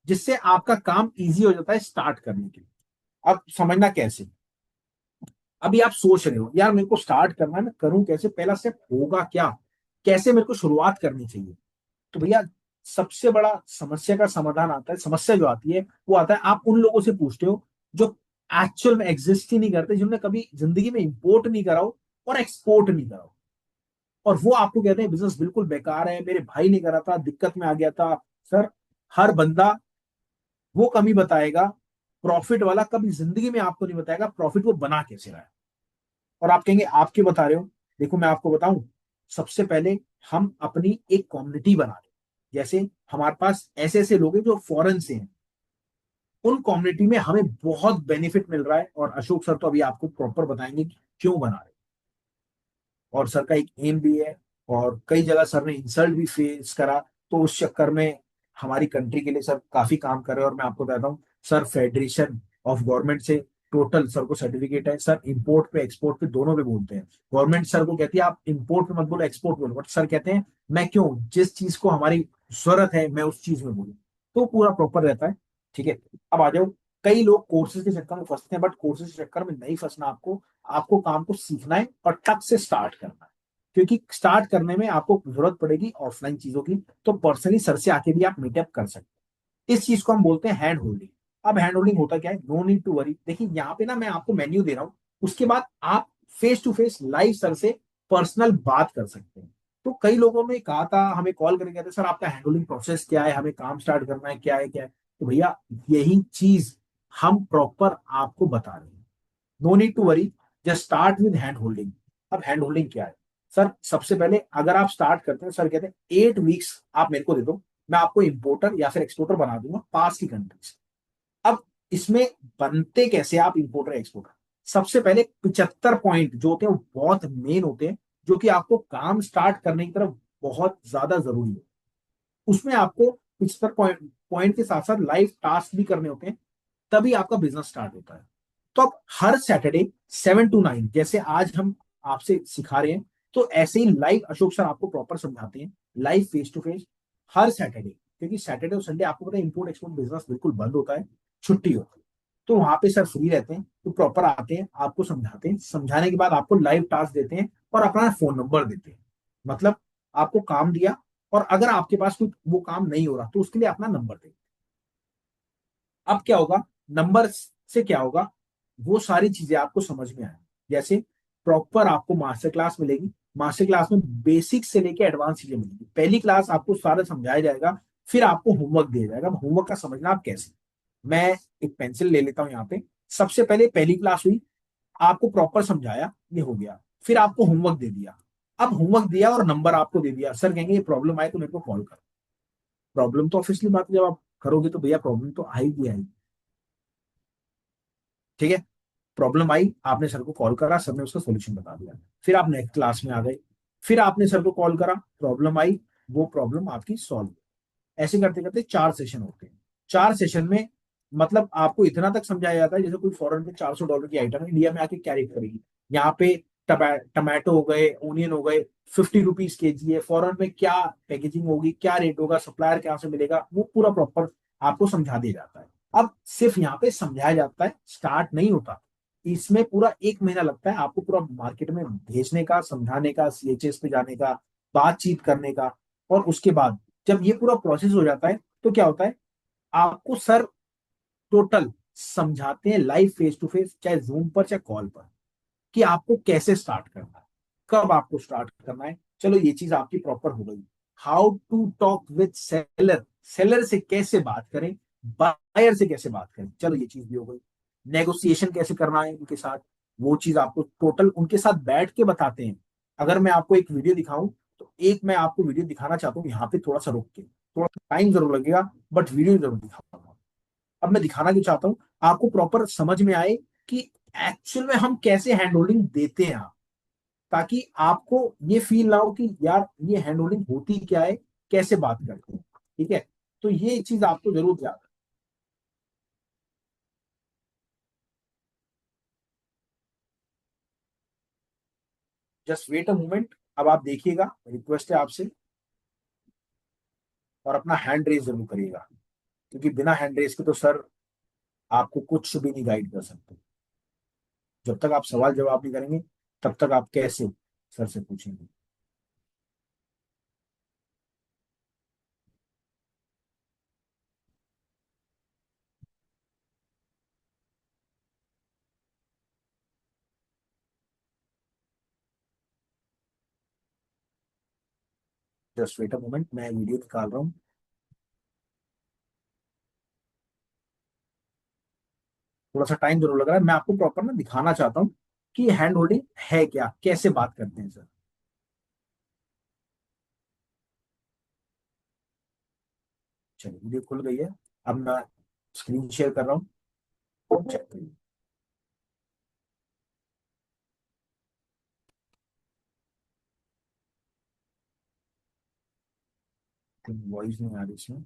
जिससे आपका काम इजी हो जाता है स्टार्ट करने के लिए। अब समझना कैसे? अभी आप सोच रहे हो यार मेरे को स्टार्ट करना है, मैं करूं कैसे, पहला स्टेप होगा क्या, कैसे मेरे को शुरुआत करनी चाहिए? तो भैया, सबसे बड़ा समस्या का समाधान आता है, समस्या जो आती है वो आता है, आप उन लोगों से पूछते हो जो एक्चुअल में एग्जिस्ट ही नहीं करते, जिन्होंने कभी जिंदगी में इंपोर्ट नहीं करा हो और एक्सपोर्ट नहीं करा हो, और वो आपको कहते हैं बिजनेस बिल्कुल बेकार है, मेरे भाई ने करा था, दिक्कत में आ गया था। सर, हर बंदा वो कमी बताएगा, प्रॉफिट वाला कभी जिंदगी में आपको नहीं बताएगा प्रॉफिट वो बना कैसे रहा है। और आप कहेंगे आप क्यों बता रहे हो? देखो मैं आपको बताऊं, सबसे पहले हम अपनी एक कम्युनिटी बना रहे हैं। जैसे हमारे पास ऐसे ऐसे लोग हैं जो फॉरेन से हैं, उन कम्युनिटी में हमें बहुत बेनिफिट मिल रहा है, और अशोक सर तो अभी आपको प्रॉपर बताएंगे कि क्यों बना रहे हैं। और सर का एक एम भी है, और कई जगह सर ने इंसल्ट भी फेस करा, तो उस चक्कर में हमारी कंट्री के लिए सर काफी काम कर रहे हैं। और मैं आपको बताता हूँ, सर फेडरेशन ऑफ गवर्नमेंट से टोटल सर को सर्टिफिकेट है, सर इंपोर्ट पे एक्सपोर्ट पे दोनों पे बोलते हैं। गवर्नमेंट सर को कहती है आप इंपोर्ट पे मत बोलो, एक्सपोर्ट बोलो, बट सर कहते हैं मैं क्यों, जिस चीज को हमारी जरूरत है मैं उस चीज में बोलूँ। तो पूरा प्रॉपर रहता है। ठीक है, अब आ जाओ। कई लोग कोर्सेज के चक्कर में फंसते हैं, बट कोर्सेज के चक्कर में नहीं फंसना आपको। आपको काम को सीखना है और टक से स्टार्ट करना है, क्योंकि स्टार्ट करने में आपको जरूरत पड़ेगी ऑफलाइन चीजों की। तो पर्सनली सर से आके भी आप मीटअप कर सकते हैं। इस चीज को हम बोलते हैं हैंड होल्डिंग। अब हैंड होल्डिंग होता क्या है? No need to worry. देखिए यहाँ पे ना मैं आपको मेन्यू दे रहा हूँ, उसके बाद आप face to face live sir से पर्सनल बात कर सकते हैं। तो कई लोगों ने कहा था, हमें कॉल करके कहते सर आपका हैंडलिंग प्रोसेस क्या है, हमें काम स्टार्ट करना है, क्या है। तो भैया यही चीज हम प्रॉपर आपको बता रहे हैं। No need to worry, just start with hand holding. अब हैंड होल्डिंग क्या है सर? सबसे पहले अगर आप स्टार्ट करते हैं, सर कहते हैं 8 वीक्स आप मेरे को दे दो, मैं आपको इंपोर्टर या फिर एक्सपोर्टर बना दूंगा पास की कंट्री से। अब इसमें बनते कैसे आप इंपोर्टर एक्सपोर्टर? सबसे पहले 75 पॉइंट जो होते हैं वो बहुत मेन होते हैं, जो कि आपको काम स्टार्ट करने की तरफ बहुत ज्यादा जरूरी है। उसमें आपको 75 पॉइंट पॉइंट के साथ साथ लाइव टास्क भी करने होते हैं, तभी आपका बिजनेस स्टार्ट होता है। तो अब हर सैटरडे 7 to 9 जैसे आज हम आपसे सिखा रहे हैं, तो ऐसे ही लाइव अशोक सर आपको प्रॉपर समझाते हैं, लाइव फेस टू फेस हर सैटरडे। क्योंकि सैटरडे और संडे आपको पता है इंपोर्ट एक्सपोर्ट बिजनेस बिल्कुल बंद होता है, छुट्टी होती है। तो वहां पे सर फ्री रहते हैं, तो प्रॉपर आते हैं, आपको समझाते हैं, समझाने के बाद आपको लाइव टास्क देते हैं और अपना फोन नंबर देते हैं। मतलब आपको काम दिया, और अगर आपके पास कुछ वो काम नहीं हो रहा तो उसके लिए अपना नंबर दें। अब क्या होगा, नंबर से क्या होगा, वो सारी चीजें आपको समझ में आए। जैसे प्रॉपर आपको मास्टर क्लास मिलेगी, मास्टर क्लास में बेसिक से लेके एडवांस चीजें मिलेगी। पहली क्लास आपको सारा समझाया जाएगा, फिर आपको होमवर्क दिया जाएगा। होमवर्क का समझना आप कैसे, मैं एक पेंसिल ले लेता हूं यहाँ पे। सबसे पहले पहली क्लास हुई, आपको प्रॉपर समझाया, ये हो गया। फिर आपको होमवर्क दे दिया। अब होमवर्क दिया और नंबर आपको दे दिया, सर कहेंगे ये प्रॉब्लम आए तो मेरे को कॉल कर। प्रॉब्लम तो ऑब्वियसली बात है, जब आप करोगे तो भैया प्रॉब्लम तो आएगी आएगी। ठीक है, प्रॉब्लम आई, आपने सर को कॉल करा, सर ने उसका सोल्यूशन बता दिया। फिर आप नेक्स्ट क्लास में आ गए, फिर आपने सर को कॉल करा, प्रॉब्लम आई, वो प्रॉब्लम आपकी सॉल्व। ऐसे करते करते 4 सेशन होते हैं। 4 सेशन में मतलब आपको इतना तक समझाया जाता है जैसे कोई फॉरेन में $400 की आइटम है, इंडिया में आके क्या रेट करेगी। यहाँ पे टमाटो हो गए, ओनियन हो गए, ₹50 kg है। फॉरेन में क्या पैकेजिंग होगी, क्या रेट होगा, सप्लायर कहाँ से मिलेगा, वो पूरा प्रॉपर आपको समझा दिया जाता है। अब सिर्फ यहाँ पे समझाया जाता है, स्टार्ट नहीं होता। इसमें पूरा 1 महीना लगता है आपको पूरा मार्केट में भेजने का, समझाने का, CHS पे जाने का, बातचीत करने का। और उसके बाद जब ये पूरा प्रोसेस हो जाता है तो क्या होता है, आपको सर टोटल समझाते हैं लाइव फेस टू फेस, चाहे जूम पर चाहे कॉल पर, कि आपको कैसे स्टार्ट करना है, कब आपको स्टार्ट करना है। चलो ये चीज आपकी प्रॉपर हो गई। How to talk with seller, seller से कैसे बात करें, बायर से कैसे बात करें, चलो ये चीज भी हो गई। नेगोशिएशन कैसे करना है उनके साथ, वो चीज आपको टोटल उनके साथ बैठ के बताते हैं। अगर मैं आपको एक वीडियो दिखाऊं, तो एक मैं आपको वीडियो दिखाना चाहता हूँ यहाँ पे, थोड़ा सा रोक के, थोड़ा टाइम जरूर लगेगा, बट वीडियो जरूर दिखाऊंगा। अब मैं दिखाना क्यों चाहता हूँ, आपको प्रॉपर समझ में आए कि एक्चुअल में हम कैसे हैंड होल्डिंग देते हैं, ताकि आपको ये फील ना हो कि यार ये हैंड होल्डिंग होती क्या है, कैसे बात करते हैं। ठीक है, तो ये चीज आपको जरूर याद। जस्ट वेट अ मोमेंट, अब आप देखिएगा, रिक्वेस्ट है आपसे, और अपना हैंड रेज जरूर करिएगा, क्योंकि बिना हैंड रेज के तो सर आपको कुछ भी नहीं गाइड कर सकते। जब तक आप सवाल जवाब नहीं करेंगे, तब तक आप कैसे सर से पूछेंगे। जस्ट वेट अ मोमेंट, मैं वीडियो निकाल रहा हूँ। थोड़ा सा टाइम जरूर लग रहा है, मैं आपको प्रॉपर ना दिखाना चाहता हूँ कि हैंड होल्डिंग है क्या, कैसे बात करते हैं सर। चलिए वीडियो खुल गई है, अब मैं स्क्रीन शेयर कर रहा हूँ, चेक करिए। वॉइस नहीं आ रही इसमें।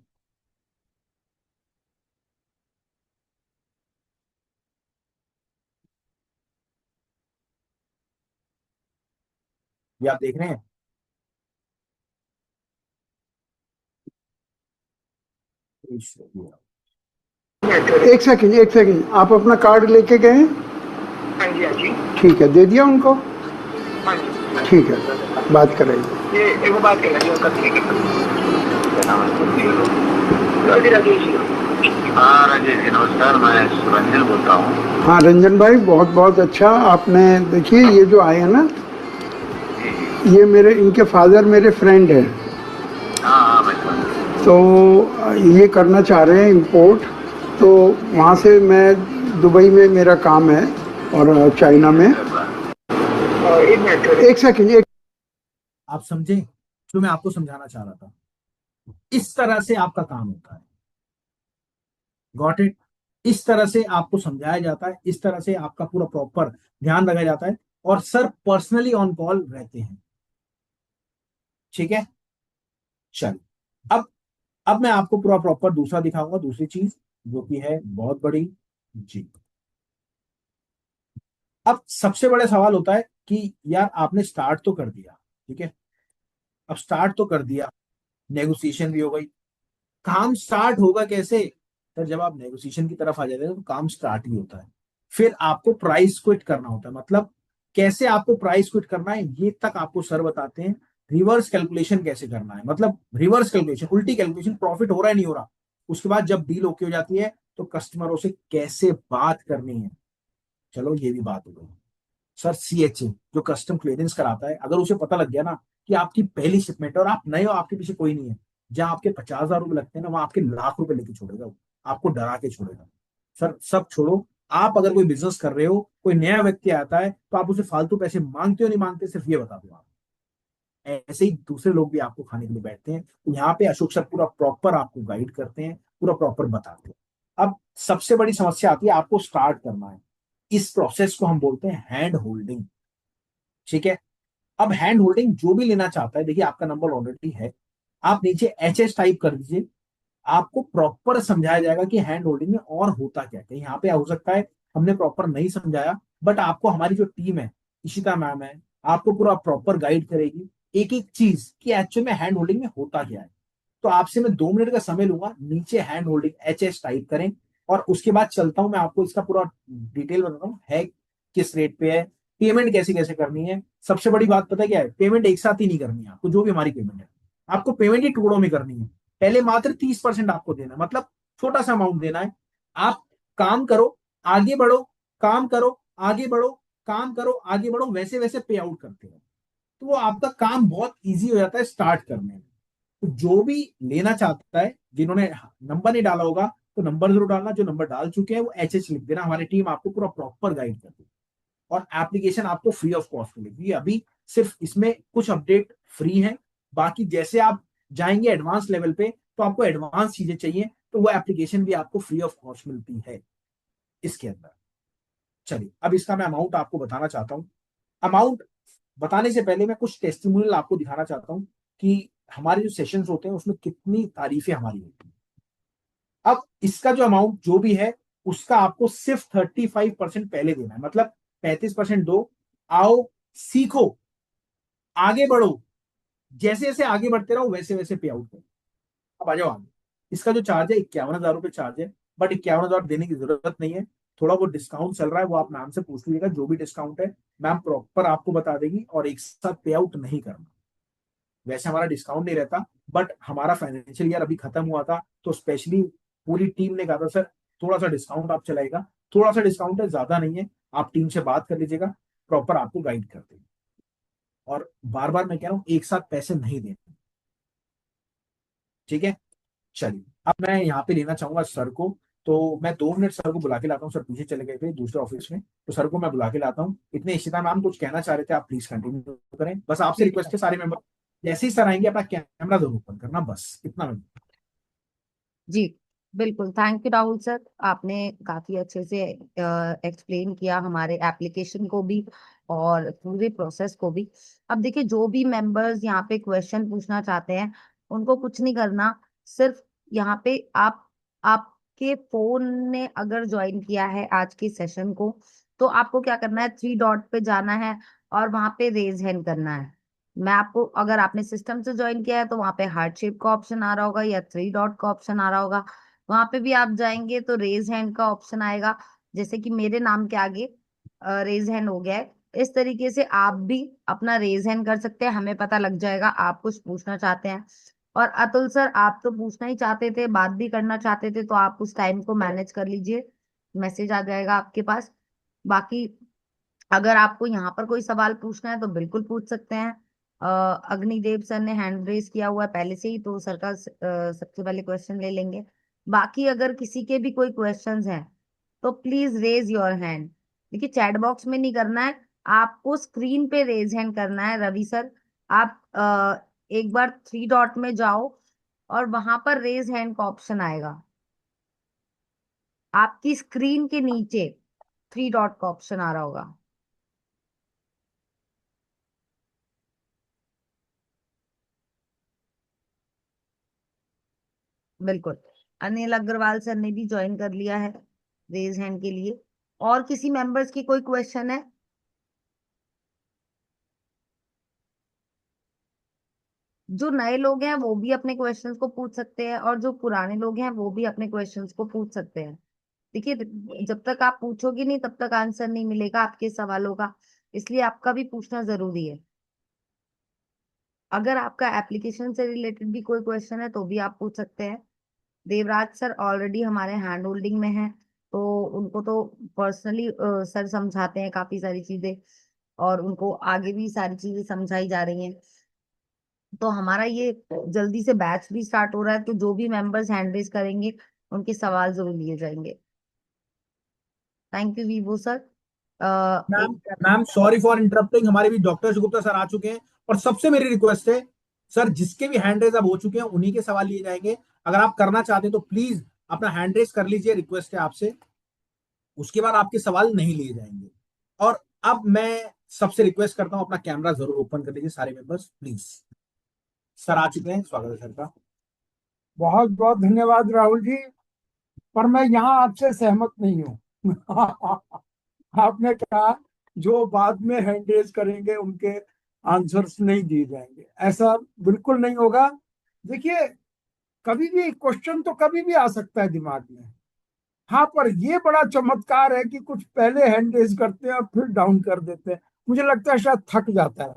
ये आप देख रहे हैं? एक सेकंड, एक सेकंड, आप अपना कार्ड लेके गए हैं? हाँ जी, हाँ जी। ठीक है, दे दिया उनको? हाँ जी। ठीक है, बात कराइए। ये एक बात कहना चाहिए उसका ठीक है। राजेश जी। हाँ राजेश जी नमस्कार, मैं रंजन बोलता हूँ। हाँ रंजन भाई, बहुत बहुत अच्छा। आपने देखिए ये जो आए हैं ना, ये मेरे इनके फादर मेरे फ्रेंड हैं, हाँ हाँ मैं समझ गया। तो ये करना चाह रहे हैं इंपोर्ट। तो वहाँ से मैं, दुबई में मेरा काम है और चाइना में। एक सेकंड, एक आप समझे जो मैं आपको समझाना चाह रहा था? इस तरह से आपका काम होता है। Got it? इस तरह से आपको समझाया जाता है, इस तरह से आपका पूरा प्रॉपर ध्यान रखा जाता है, और सर पर्सनली ऑन कॉल रहते हैं। ठीक है, चलिए। अब मैं आपको पूरा प्रॉपर दूसरा दिखाऊंगा, दूसरी चीज जो कि है बहुत बड़ी। जी, अब सबसे बड़ा सवाल होता है कि यार आपने स्टार्ट तो कर दिया, ठीक है, अब स्टार्ट तो कर दिया, नेगोशिएशन भी हो गई, काम स्टार्ट होगा कैसे? सर जब आप नेगोशिएशन की तरफ आ जाते हैं तो काम स्टार्ट ही होता है। फिर आपको प्राइस क्विट करना होता है, मतलब कैसे आपको प्राइस क्विट करना है ये तक आपको सर बताते हैं। रिवर्स कैलकुलेशन कैसे करना है, मतलब रिवर्स कैलकुलेशन, उल्टी कैलकुलेशन, प्रॉफिट हो रहा है नहीं हो रहा, उसके बाद जब डील ओके हो जाती है तो कस्टमरों से कैसे बात करनी है। चलो ये भी बात हो गई। सर CHA जो कस्टम क्लियरेंस कराता है, अगर उसे पता लग गया ना कि आपकी पहली शिपमेंट है और आप नए हो, आपके पीछे कोई नहीं है, जहां आपके 50,000 रुपए लगते हैं ना वहां आपके लाख रुपए लेके छोड़ेगा वो, आपको डरा के छोड़ेगा। सर सब छोड़ो, आप अगर कोई बिजनेस कर रहे हो, कोई नया व्यक्ति आता है तो आप उसे फालतू पैसे मांगते हो नहीं मांगते, सिर्फ ये बता दो आप। ऐसे ही दूसरे लोग भी आपको खाने के लिए बैठते हैं, तो यहाँ पे अशोक सर पूरा प्रॉपर आपको गाइड करते हैं, पूरा प्रॉपर बताते हैं। अब सबसे बड़ी समस्या आती है, आपको स्टार्ट करना है। इस प्रोसेस को हम बोलते हैं हैंड होल्डिंग। ठीक है, अब हैंड होल्डिंग जो भी लेना चाहता है, देखिए आपका नंबर ऑलरेडी है, आप नीचे HS टाइप कर दीजिए, आपको प्रॉपर समझाया जाएगा कि हैंड होल्डिंग में और होता क्या है। यहाँ पे हो सकता है हमने प्रॉपर नहीं समझाया, बट आपको हमारी जो टीम है, इशिता मैम है, आपको पूरा प्रॉपर गाइड करेगी एक एक चीज कि एक्चुअल में हैंड होल्डिंग में होता क्या है। तो आपसे मैं 2 मिनट का समय लूंगा, नीचे हैंड होल्डिंग HS टाइप करें, और उसके बाद चलता हूं मैं आपको इसका पूरा डिटेल बताता हूँ है किस रेट पे है, पेमेंट कैसे कैसे करनी है। सबसे बड़ी बात पता है क्या है? पेमेंट एक साथ ही नहीं करनी है आपको, जो भी हमारी पेमेंट है आपको पेमेंट ही टुकड़ों में करनी है। पहले मात्र 30% आपको देना है, मतलब छोटा सा अमाउंट देना है। आप काम करो, आगे बढ़ो, काम करो, आगे बढ़ो, काम करो, आगे बढ़ो, वैसे वैसे पे आउट करते हो, तो वो आपका काम बहुत इजी हो जाता है स्टार्ट करने में। तो जो भी लेना चाहता है, जिन्होंने नंबर नहीं डाला होगा तो नंबर जरूर डालना, जो नंबर डाल चुके हैं वो HS लिख देना, हमारी टीम आपको पूरा प्रॉपर गाइड कर देगी। और एप्लीकेशन आपको फ्री ऑफ कॉस्ट मिलेगी। अभी सिर्फ इसमें कुछ अपडेट फ्री है, बाकी जैसे आप जाएंगे एडवांस लेवल पे तो आपको एडवांस चीजें चाहिए तो वो एप्लीकेशन भी आपको फ्री ऑफ कॉस्ट मिलती है इसके अंदर। चलिए, अब इसका मैं अमाउंट आपको बताना चाहता हूँ। अमाउंट बताने से पहले मैं कुछ टेस्टिमोनियल आपको दिखाना चाहता हूँ कि हमारे जो सेशंस होते हैं उसमें कितनी तारीफें हमारी होती हैं। अब इसका जो अमाउंट जो भी है उसका आपको सिर्फ 35% पहले देना है, मतलब 35% दो, आओ, सीखो, आगे बढ़ो, जैसे जैसे आगे बढ़ते रहो वैसे वैसे पे आउट करो। अब आ जाओ आगे। इसका जो चार्ज है 51,000 रुपये चार्ज है, बट 51,000 देने की जरूरत नहीं है। थोड़ा वो डिस्काउंट चल रहा है, वो आप मैम से पूछ लीजिएगा, जो भी डिस्काउंट है मैम प्रॉपर आपको बता देगी, और एक साथ पे आउट नहीं करना। वैसे हमारा डिस्काउंट नहीं रहता, बट हमारा फाइनेंशियल ईयर अभी खत्म हुआ था तो स्पेशली पूरी टीम ने कहा था सर थोड़ा सा डिस्काउंट आप चलाएगा, थोड़ा सा डिस्काउंट है, ज्यादा नहीं है, आप टीम से बात कर लीजिएगा, प्रॉपर आपको गाइड कर देंगे। और बार बार मैं कह रहा हूं एक साथ पैसे नहीं देने। ठीक है, चलिए, अब मैं यहाँ पे लेना चाहूंगा सर को, तो मैं 2 मिनट सर को बुला के लाता हूँ। सर पीछे चले गए थे दूसरे ऑफिस में, तो सर को मैं बुला के लाता हूँ। इतने इशिता मैम कुछ कहना चाह रहे थे, आप प्लीज कंटिन्यू करें, बस आपसे रिक्वेस्ट है सारे मेंबर, जैसे ही सर आएंगे अपना कैमरा जरूर ओपन करना, बस इतना मैं। जी बिल्कुल, थैंक यू राहुल सर, आपने काफी अच्छे से एक्सप्लेन किया हमारे एप्लीकेशन को भी और पूरे प्रोसेस को भी। अब देखिए, जो भी मेंबर्स यहाँ पे क्वेश्चन पूछना चाहते हैं उनको कुछ नहीं करना, सिर्फ यहाँ पे आपके फोन ने अगर ज्वाइन किया है आज के सेशन को, तो आपको क्या करना है, 3 डॉट पे जाना है और वहां पे रेज हैंड करना है। मैं आपको, अगर आपने सिस्टम से ज्वाइन किया है तो वहां पे हार्ट शेप का ऑप्शन आ रहा होगा या 3 डॉट का ऑप्शन आ रहा होगा, वहां पे भी आप जाएंगे तो रेज हैंड का ऑप्शन आएगा। जैसे कि मेरे नाम के आगे रेज हैंड हो गया है, इस तरीके से आप भी अपना रेज हैंड कर सकते हैं, हमें पता लग जाएगा आप कुछ पूछना चाहते हैं। और अतुल सर, आप तो पूछना ही चाहते थे, बात भी करना चाहते थे, तो आप उस टाइम को मैनेज कर लीजिए, मैसेज आ जाएगा आपके पास। बाकी अगर आपको यहाँ पर कोई सवाल पूछना है तो बिल्कुल पूछ सकते हैं। अग्निदेव सर ने हैंड रेज किया हुआ है पहले से ही, तो सर का सबसे पहले क्वेश्चन ले लेंगे। बाकी अगर किसी के भी कोई क्वेश्चंस हैं तो प्लीज रेज योर हैंड। देखिए चैट बॉक्स में नहीं करना है, आपको स्क्रीन पे रेज हैंड करना है। रवि सर आप एक बार थ्री डॉट में जाओ और वहां पर रेज हैंड का ऑप्शन आएगा, आपकी स्क्रीन के नीचे थ्री डॉट का ऑप्शन आ रहा होगा। बिल्कुल, अनिल अग्रवाल सर ने भी ज्वाइन कर लिया है रेज हैंड के लिए। और किसी मेंबर्स की कोई क्वेश्चन है? जो नए लोग हैं वो भी अपने क्वेश्चंस को पूछ सकते हैं, और जो पुराने लोग हैं वो भी अपने क्वेश्चंस को पूछ सकते हैं। देखिए जब तक आप पूछोगे नहीं तब तक आंसर नहीं मिलेगा आपके सवालों का, इसलिए आपका भी पूछना जरूरी है। अगर आपका एप्लीकेशन से रिलेटेड भी कोई क्वेश्चन है तो भी आप पूछ सकते हैं। देवराज सर ऑलरेडी हमारे हैंड होल्डिंग में हैं, तो उनको तो पर्सनली सर समझाते हैं काफी सारी चीजें, और उनको आगे भी सारी चीजें समझाई जा रही हैं। तो हमारा ये जल्दी से बैच भी स्टार्ट हो रहा है, तो जो भी मेंबर्स हैंड रेज करेंगे उनके सवाल जरूर लिए जाएंगे। Thank you Vivo sir. Ma'am, एक मैम सॉरी फॉर इंटरप्टिंग, हमारे भी डॉक्टर गुप्ता सर आ चुके हैं। और सबसे मेरी रिक्वेस्ट है सर, जिसके भी हैंड रेज अब हो चुके हैं उन्हीं के सवाल लिए जाएंगे। अगर आप करना चाहते हैं तो प्लीज अपना हैंड रेज कर लीजिए, रिक्वेस्ट है आपसे। उसके बाद आपके सवाल नहीं लिए जाएंगे। और अब मैं सबसे रिक्वेस्ट करता हूं, अपना कैमरा जरूर ओपन कर लीजिए सारे मेंबर्स प्लीज। सर आ चुके हैं, स्वागत है सर का। बहुत बहुत धन्यवाद राहुल जी। पर मैं यहाँ आपसे सहमत नहीं हूँ। आपने कहा जो बाद में हैंड रेज करेंगे उनके आंसर्स नहीं दिए जाएंगे, ऐसा बिल्कुल नहीं होगा। देखिए, कभी भी क्वेश्चन तो कभी भी आ सकता है दिमाग में। हाँ, पर ये बड़ा चमत्कार है कि कुछ पहले हैंड रेज करते हैं और फिर डाउन कर देते हैं। मुझे लगता है शायद थक जाता है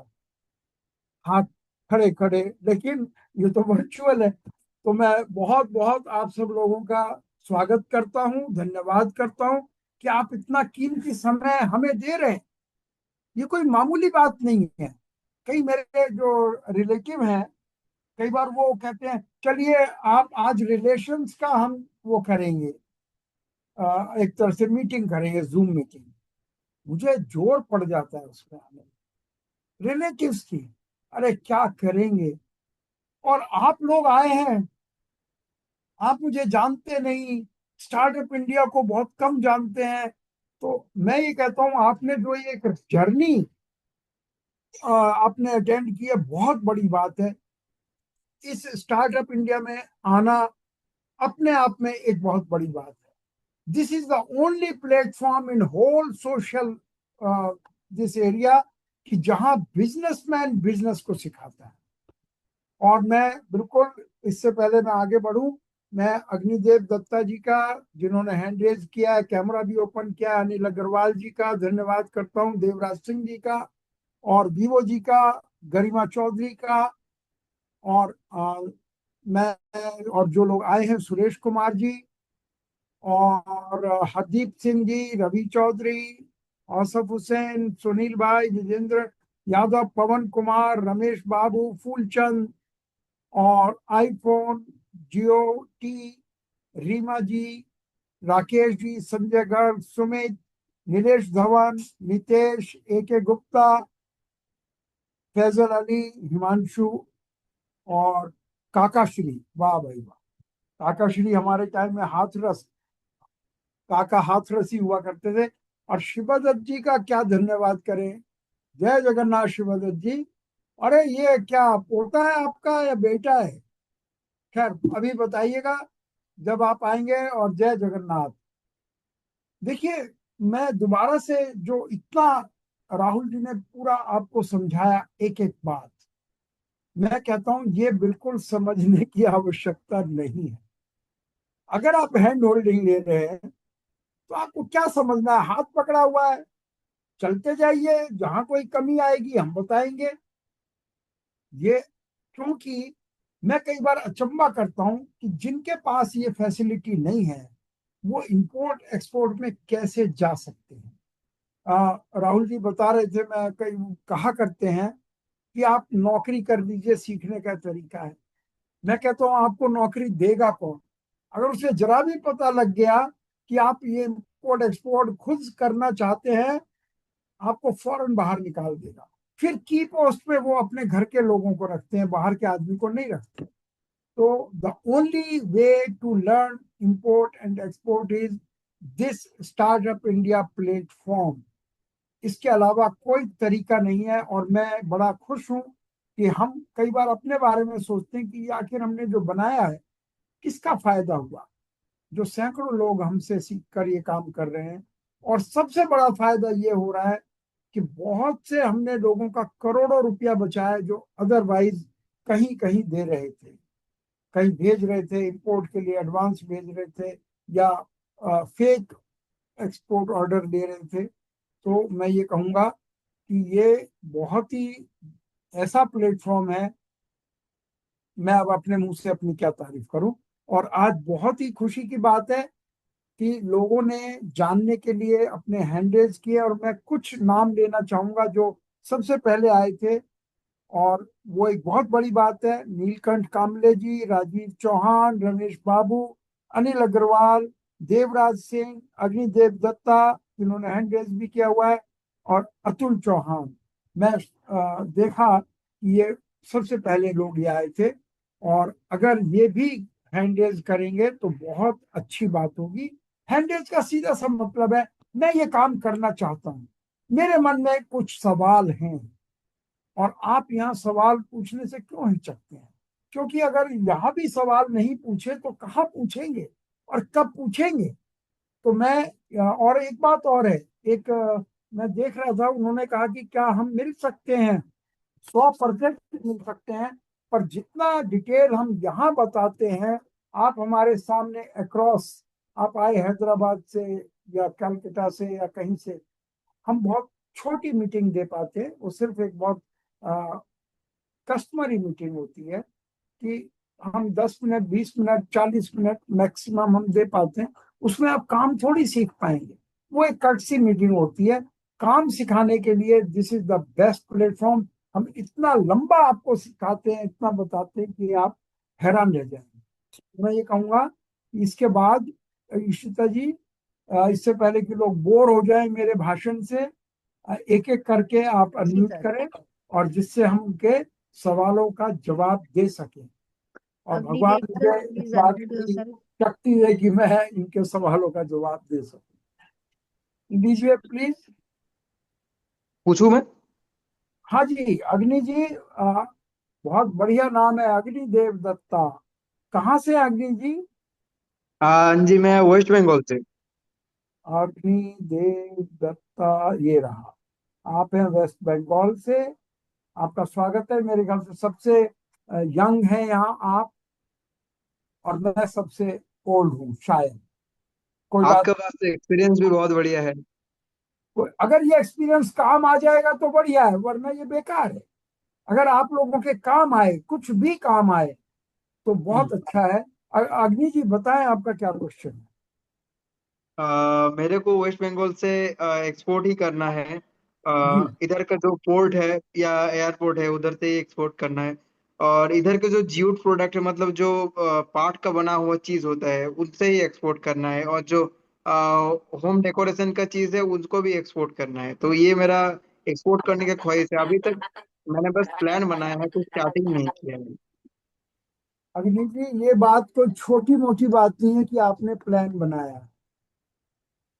हाथ खड़े खड़े, लेकिन ये तो वर्चुअल है। तो मैं बहुत बहुत आप सब लोगों का स्वागत करता हूँ, धन्यवाद करता हूँ कि आप इतना कीमती समय हमें दे रहे हैं। ये कोई मामूली बात नहीं है। कई मेरे जो रिलेटिव हैं, कई बार वो कहते हैं चलिए आप आज रिलेशंस का हम वो करेंगे, एक तरह से मीटिंग करेंगे, जूम मीटिंग। मुझे जोर पड़ जाता है उसमें आने, रिलेटिव्स की। अरे क्या करेंगे, और आप लोग आए हैं, आप मुझे जानते नहीं, स्टार्टअप इंडिया को बहुत कम जानते हैं। तो मैं ये कहता हूँ आपने जो ये एक जर्नी आपने अटेंड की है, बहुत बड़ी बात है। इस स्टार्टअप इंडिया में आना अपने आप में एक बहुत बड़ी बात है। This is the only platform in whole social this area कि जहां बिजनेसमैन बिजनेस को सिखाता है। और मैं बिल्कुल, इससे पहले मैं आगे बढ़ूं, मैं अग्निदेव दत्ता जी का, जिन्होंने हैंड रेज किया है, कैमरा भी ओपन किया, अनिल अग्रवाल जी का धन्यवाद करता हूं, देवराज सिंह जी का, और वीवो जी का, गरिमा चौधरी का, और मैं, और जो लोग आए हैं, सुरेश कुमार जी, और हरदीप सिंह जी, रवि चौधरी, औसफ हुसैन, सुनील भाई, विजेंद्र यादव, पवन कुमार, रमेश बाबू, फूलचंद, और आईफोन, जियो टी, रीमा जी, राकेश जी, संजय गर्ग, सुमित, नीलेश धवन, नितेश, ए के गुप्ता, फैजल अली, हिमांशु, और काकाश्री। वाह भाई वाह, काकाश्री हमारे टाइम में हाथरस, काका हाथरस ही हुआ करते थे। और शिवदत्त जी का क्या धन्यवाद करें, जय जगन्नाथ शिवदत्त जी। अरे ये क्या पोता है आपका या बेटा है? खैर अभी बताइएगा जब आप आएंगे। और जय जगन्नाथ। देखिए, मैं दोबारा से जो इतना राहुल जी ने पूरा आपको समझाया एक एक बात, मैं कहता हूं ये बिल्कुल समझने की आवश्यकता नहीं है। अगर आप हैंड होल्डिंग ले रहे हैं तो आपको क्या समझना है, हाथ पकड़ा हुआ है, चलते जाइए, जहां कोई कमी आएगी हम बताएंगे। ये, क्योंकि मैं कई बार अचंबा करता हूं कि जिनके पास ये फैसिलिटी नहीं है वो इंपोर्ट एक्सपोर्ट में कैसे जा सकते हैं। राहुल जी बता रहे थे, मैं कई कहा करते हैं कि आप नौकरी कर लीजिए, सीखने का तरीका है। मैं कहता हूँ आपको नौकरी देगा कौन? अगर उसे जरा भी पता लग गया कि आप ये इम्पोर्ट एक्सपोर्ट खुद करना चाहते हैं, आपको फौरन बाहर निकाल देगा। फिर की पोस्ट पे वो अपने घर के लोगों को रखते हैं, बाहर के आदमी को नहीं रखते। तो the only way to learn import and export is this startup India platform. इसके अलावा कोई तरीका नहीं है। और मैं बड़ा खुश हूं कि हम कई बार अपने बारे में सोचते हैं कि आखिर हमने जो बनाया है किसका फायदा हुआ। जो सैकड़ों लोग हमसे सीख कर ये काम कर रहे हैं। और सबसे बड़ा फायदा ये हो रहा है कि बहुत से हमने लोगों का करोड़ों रुपया बचाया, जो अदरवाइज कहीं कहीं दे रहे थे, कहीं भेज रहे थे इंपोर्ट के लिए, एडवांस भेज रहे थे, या फेक एक्सपोर्ट ऑर्डर दे रहे थे। तो मैं ये कहूंगा कि ये बहुत ही ऐसा प्लेटफॉर्म है, मैं अब अपने मुंह से अपनी क्या तारीफ करूं। और आज बहुत ही खुशी की बात है कि लोगों ने जानने के लिए अपने हैंड रेज किए, और मैं कुछ नाम लेना चाहूंगा जो सबसे पहले आए थे। और वो एक बहुत बड़ी बात है। नीलकंठ कामले जी, राजीव चौहान, रमेश बाबू, अनिल अग्रवाल, देवराज सिंह, अग्निदेव दत्ता, जिन्होंने हैंड रेज भी किया हुआ है, और अतुल चौहान। मैं देखा कि ये सबसे पहले लोग ये आए थे। और अगर ये भी हैंड रेज करेंगे तो बहुत अच्छी बात होगी। हैंड रेज का सीधा सा मतलब है, मैं ये काम करना चाहता हूँ, मेरे मन में कुछ सवाल हैं, और आप यहाँ सवाल पूछने से क्यों हिचकते हैं? क्योंकि अगर यहाँ भी सवाल नहीं पूछे तो कहाँ पूछेंगे और कब पूछेंगे? तो मैं और एक बात और है। एक मैं देख रहा था, उन्होंने कहा कि क्या हम मिल सकते हैं? 100% मिल सकते हैं। पर जितना डिटेल हम यहाँ बताते हैं, आप हमारे सामने अक्रॉस, आप आए हैदराबाद से या कलकत्ता से या कहीं से, हम बहुत छोटी मीटिंग दे पाते हैं। वो सिर्फ एक बहुत कस्टमरी मीटिंग होती है कि हम 10 मिनट, 20 मिनट, 40 मिनट मैक्सिमम हम दे पाते हैं। उसमें आप काम थोड़ी सीख पाएंगे। वो एक कर्टसी मीटिंग होती है। काम सिखाने के लिए this is the best platform. हम इतना लंबा आपको सिखाते हैं, इतना बताते हैं कि आप हैरान रह जाएंगे। मैं ये कहूंगा कि इसके बाद इशिता जी, इससे पहले कि लोग बोर हो जाएं मेरे भाषण से, एक एक करके आप जी अनम्यूट सर। करें, और जिससे हम उनके सवालों का जवाब दे सकें। और भगवान अग्निदेव मुझे सर, इस प्लीज बात अनम्यूट की योरसेल्फ। शक्ति है कि मैं इनके सवालों का जवाब दे सकूं। दीजिए प्लीज। पूछूं मैं? हाँ जी, अग्नि जी, बहुत बढ़िया नाम है, अग्निदेव दत्ता। कहाँ से हैं अग्नि जी? हाँ जी, मैं वेस्ट बंगाल से। अग्निदेव दत्ता, ये रहा। आप हैं वेस्ट बंगाल से। आपका स्वागत है। मेरे ख्याल से सबसे यंग है यहाँ आप, और मैं सबसे ओल्ड हूँ शायद। कोई बात। आपके पास एक्सपीरियंस भी बहुत बढ़िया है। अगर ये एक्सपीरियंस काम आ जाएगा तो बढ़िया है, वरना ये बेकार है। अगर आप लोगों के काम आए, कुछ भी काम आए, तो बहुत अच्छा है। अग्नि जी बताएं, आपका क्या क्वेश्चन है? मेरे को वेस्ट बंगाल से एक्सपोर्ट ही करना है। जी। इधर का जो पोर्ट है या एयरपोर्ट है उधर से ही एक्सपोर्ट करना है। और इधर के जो ज्यूट प्रोडक्ट है, मतलब जो पाट का बना हुआ चीज होता है उनसे ही एक्सपोर्ट करना है। और जो होम डेकोरेशन का चीज है उसको भी एक्सपोर्ट करना है। तो ये मेरा एक्सपोर्ट करने की ख्वाहिश है। अभी तक मैंने बस प्लान बनाया है, कुछ स्टार्टिंग नहीं किया है। अग्नि जी, ये बात कोई छोटी मोटी बात नहीं है कि आपने प्लान बनाया।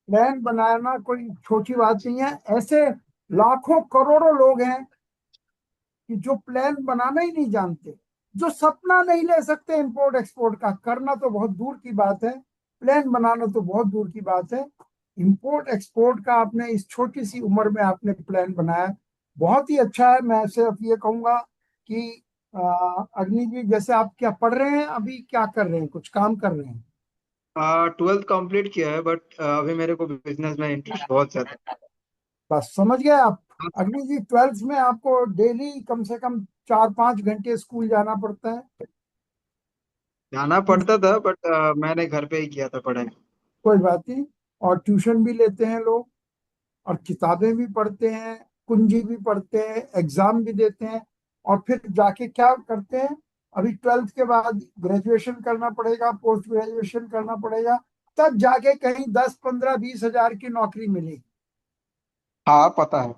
प्लान बनाना कोई छोटी बात नहीं है। ऐसे लाखों करोड़ों लोग हैं कि जो प्लान बनाना ही नहीं जानते, जो सपना नहीं ले सकते इंपोर्ट एक्सपोर्ट का। करना तो बहुत दूर की बात है, प्लान बनाना तो बहुत दूर की बात है। इंपोर्ट एक्सपोर्ट का आपने इस छोटी सी उम्र में आपने प्लान बनाया, बहुत ही अच्छा है। मैं सिर्फ ये कहूंगा कि अग्नि जी, जैसे आप क्या पढ़ रहे हैं अभी, क्या कर रहे हैं, कुछ काम कर रहे हैं? 12th कंप्लीट किया है, बट अभी मेरे को बिजनेस में इंटरेस्ट बहुत ज्यादा है। बस समझ गए आप। अग्नि जी, 12th में आपको डेली कम से कम 4-5 घंटे स्कूल जाना पड़ता है। जाना पड़ता था, बट मैंने घर पे ही किया था पढ़ाई। कोई बात नहीं। और ट्यूशन भी लेते हैं लोग, और किताबें भी पढ़ते हैं, कुंजी भी पढ़ते हैं, एग्जाम भी देते हैं। और फिर जाके क्या करते हैं, अभी 12th के बाद ग्रेजुएशन करना पड़ेगा, पोस्ट ग्रेजुएशन करना पड़ेगा, तब जाके कहीं 10, 15, 20 हजार की नौकरी मिलेगी। हाँ पता है।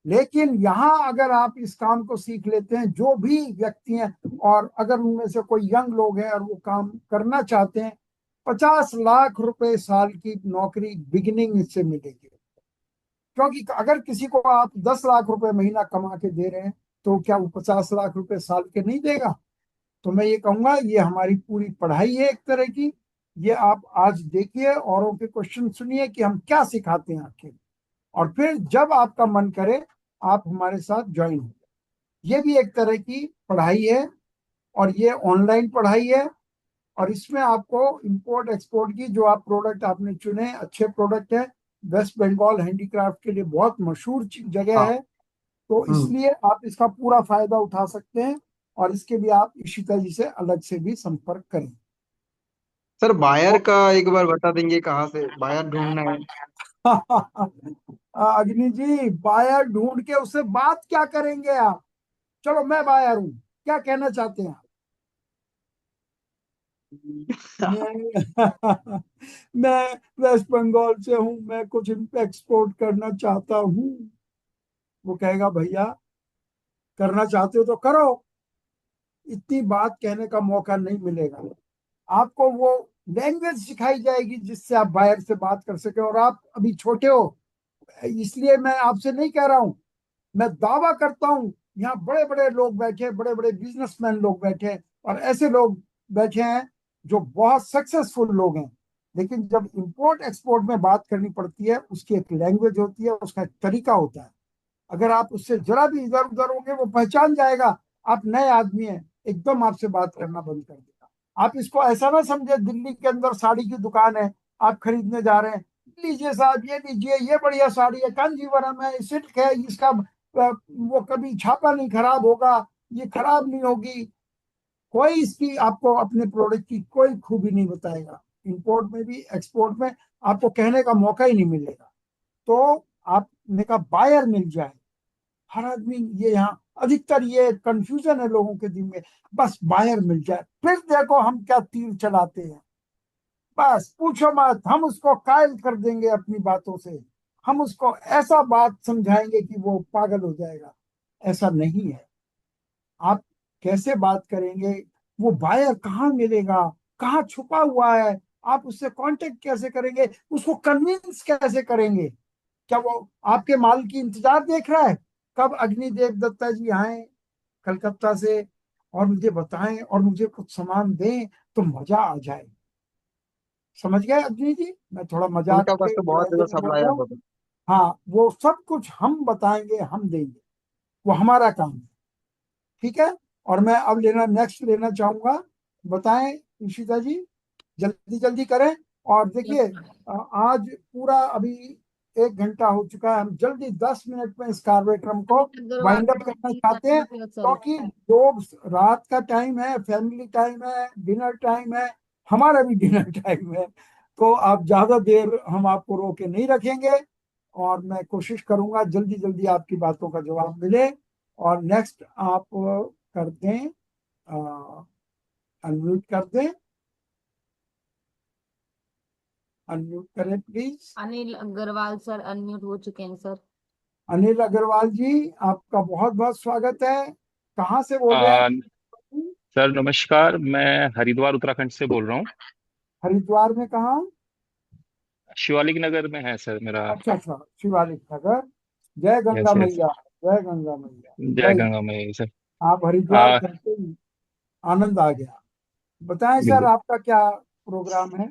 लेकिन यहाँ अगर आप इस काम को सीख लेते हैं, जो भी व्यक्ति हैं, और अगर उनमें से कोई यंग लोग हैं और वो काम करना चाहते हैं, 50 लाख रुपए साल की नौकरी बिगिनिंग इससे मिलेगी। क्योंकि अगर किसी को आप 10 लाख रुपए महीना कमा के दे रहे हैं, तो क्या वो 50 लाख रुपए साल के नहीं देगा? तो मैं ये कहूंगा, ये हमारी पूरी पढ़ाई है एक तरह की। ये आप आज देखिए, औरों के क्वेश्चन सुनिए कि हम क्या सिखाते हैं आखिर, और फिर जब आपका मन करे आप हमारे साथ ज्वाइन हो। ये भी एक तरह की पढ़ाई है, और ये ऑनलाइन पढ़ाई है। और इसमें आपको इंपोर्ट एक्सपोर्ट की, जो आप प्रोडक्ट आपने चुने अच्छे प्रोडक्ट है, वेस्ट बंगाल हैंडीक्राफ्ट के लिए बहुत मशहूर जगह हाँ। है, तो इसलिए आप इसका पूरा फायदा उठा सकते हैं। और इसके लिए आप इशिता जी से अलग से भी संपर्क करें। सर बायर तो का एक बार बता देंगे, कहाँ से बायर ढूंढना है? अग्नि जी, बायर ढूंढ के उससे बात क्या करेंगे आप? चलो, मैं बायर हूँ, क्या कहना चाहते हैं आप? मैं मैं वेस्ट बंगाल से हूँ, मैं कुछ एक्सपोर्ट करना चाहता हूँ। वो कहेगा, भैया करना चाहते हो तो करो, इतनी बात कहने का मौका नहीं मिलेगा। आपको वो लैंग्वेज सिखाई जाएगी जिससे आप बाहर से बात कर सके। और आप अभी छोटे हो, इसलिए मैं आपसे नहीं कह रहा हूं, मैं दावा करता हूं, यहाँ बड़े बड़े लोग बैठे, बड़े बड़े बिजनेसमैन लोग बैठे हैं, और ऐसे लोग बैठे हैं जो बहुत सक्सेसफुल लोग हैं। लेकिन जब इंपोर्ट एक्सपोर्ट में बात करनी पड़ती है, उसकी एक लैंग्वेज होती है, उसका एक तरीका होता है। अगर आप उससे जरा भी इधर उधर होंगे, वो पहचान जाएगा आप नए आदमी हैं, एकदम आपसे बात करना बंद कर देगा। आप इसको ऐसा ना समझे, दिल्ली के अंदर साड़ी की दुकान है, आप खरीदने जा रहे हैं, लीजिए साहब ये लीजिए, ये बढ़िया साड़ी है, कांजीवरम है, सिल्क है, इसका वो कभी छापा नहीं खराब होगा, ये खराब नहीं होगी। कोई इसकी आपको अपने प्रोडक्ट की कोई खूबी नहीं बताएगा। इंपोर्ट में भी एक्सपोर्ट में आपको कहने का मौका ही नहीं मिलेगा। तो आपने कहा बायर मिल जाए, हर आदमी, ये यहाँ अधिकतर ये कंफ्यूजन है लोगों के दिल में, बस बायर मिल जाए, फिर देखो हम क्या तीर चलाते हैं। बस पूछो मत, हम उसको कायल कर देंगे अपनी बातों से, हम उसको ऐसा बात समझाएंगे कि वो पागल हो जाएगा। ऐसा नहीं है। आप कैसे बात करेंगे, वो बायर कहाँ मिलेगा, कहाँ छुपा हुआ है, आप उससे कांटेक्ट कैसे करेंगे, उसको कन्विंस कैसे करेंगे? क्या वो आपके माल की इंतजार देख रहा है, कब अग्निदेव दत्ता जी आए कलकत्ता से और मुझे बताएं और मुझे कुछ सामान दें तो मजा आ जाए? समझ गए अग्नि जी, मैं थोड़ा मजाक उनका पास के तो बहुत लहजे ज्यादा में बोल सप्लाई रहा हूँ। आता था। हाँ, वो सब कुछ हम बताएंगे, हम देंगे, वो हमारा काम है। ठीक है। और मैं अब नेक्स्ट लेना चाहूंगा। बताएं ईशिता जी, जल्दी जल्दी करें। और देखिए, आज पूरा अभी 1 घंटा हो चुका है, हम जल्दी 10 मिनट में इस कार्यक्रम को अग्रवाल वाइंड अप करना जी, चाहते हैं, सॉरी। क्योंकि लोग, रात का टाइम है, फैमिली टाइम है, डिनर टाइम है, हमारा भी डिनर टाइम है। तो आप ज्यादा देर हम आपको रोके नहीं रखेंगे, और मैं कोशिश करूंगा जल्दी जल्दी आपकी बातों का जवाब मिले। और नेक्स्ट आप कर दें, अनम्यूट कर दें, अनम्यूट करें please. Anil Agarwal sir unmute हो चुके हैं सर। अनिल अग्रवाल जी, आपका बहुत बहुत स्वागत है। कहाँ से बोल रहे हैं आ, आप? सर नमस्कार, मैं हरिद्वार उत्तराखंड से बोल रहा हूँ। हरिद्वार में कहाँ? शिवालिक नगर में है सर मेरा। अच्छा अच्छा, शिवालिक नगर। जय गंगा यस यस। मैया, जय गंगा मैया। जय भाई, गंगा मैया सर। आप हरिद्वार आ, करते ही आनंद आ गया। बताएं सर, बिल्कुल। आपका क्या प्रोग्राम है?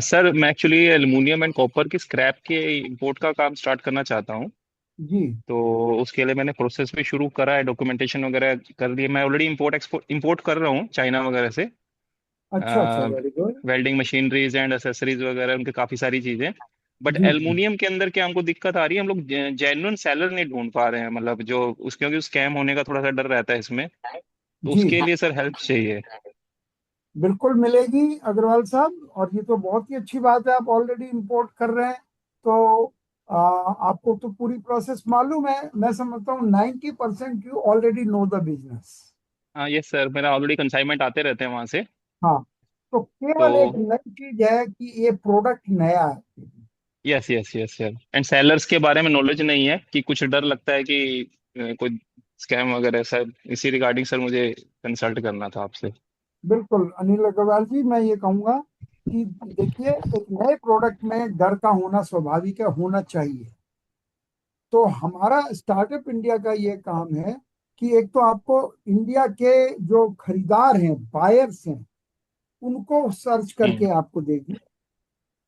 सर मैं एक्चुअली एल्युमिनियम एंड कॉपर की स्क्रैप के इंपोर्ट का काम स्टार्ट करना चाहता हूँ। जी। तो उसके लिए मैंने प्रोसेस भी शुरू करा है, डॉक्यूमेंटेशन वगैरह कर दिए। मैं ऑलरेडी इंपोर्ट कर रहा हूँ चाइना वगैरह से। अच्छा अच्छा, very good. Welding machineries and accessories वगैरह, उनके काफ़ी सारी चीज़ें। But ji ji. एल्युमिनियम के अंदर क्या हमको दिक्कत आ रही है, हम लोग जेन्युइन सेलर नहीं ढूंढ पा रहे हैं, मतलब जो उस, क्योंकि स्कैम होने का थोड़ा सा डर रहता है इसमें। तो जी उसके लिए सर हेल्प चाहिए। बिल्कुल मिलेगी अग्रवाल साहब, और ये तो बहुत ही अच्छी बात है, आप ऑलरेडी इंपोर्ट कर रहे हैं। तो आपको तो पूरी प्रोसेस मालूम है। मैं समझता हूँ 90% you already know the business. हाँ यस सर, मेरा ऑलरेडी कंसाइनमेंट आते रहते हैं वहां से। हाँ, तो तो केवल एक नई चीज है कि ये प्रोडक्ट नया है। Yes yes yes sir, and sellers के बारे में नॉलेज नहीं है कि कुछ डर लगता है कि कोई स्कैम वगैरह सर, इसी रिगार्डिंग सर मुझे कंसल्ट करना था आपसे। बिल्कुल अनिल अग्रवाल जी, मैं ये कहूंगा कि देखिए, एक नए प्रोडक्ट में डर का होना स्वाभाविक है, होना चाहिए। तो हमारा स्टार्टअप इंडिया का ये काम है कि एक तो आपको इंडिया के जो खरीदार हैं, बायर्स हैं, उनको सर्च हम्म। करके आपको देगी,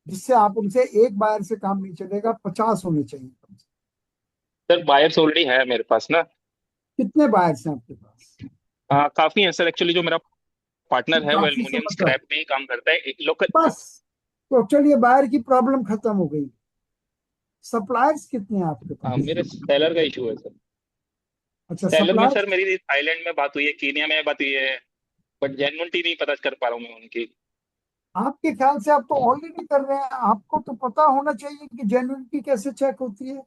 जिससे आप उनसे एक बायर से काम नहीं चलेगा, 50 होने चाहिए कम से सर बायर्स ऑलरेडी है मेरे पास ना। कम। कितने बायर्स हैं आपके पास? काफी है सर, एक्चुअली जो मेरा पार्टनर है वो काफी से एल्युमिनियम मतलब स्क्रैप में ही काम करता है लोकल। बस, तो चलिए बायर की प्रॉब्लम खत्म हो गई। सप्लायर्स कितने हैं आपके पास? मेरे सेलर का इशू है सर। अच्छा, सेलर में सप्लायर्स। सर मेरी थाईलैंड में बात हुई है, कीनिया में बात हुई है, बट जेन्युइनिटी नहीं पता कर पा रहा हूँ मैं उनकी। आपके ख्याल से आप तो ऑलरेडी कर रहे हैं, आपको तो पता होना चाहिए कि जेन्युइनिटी कैसे चेक होती है।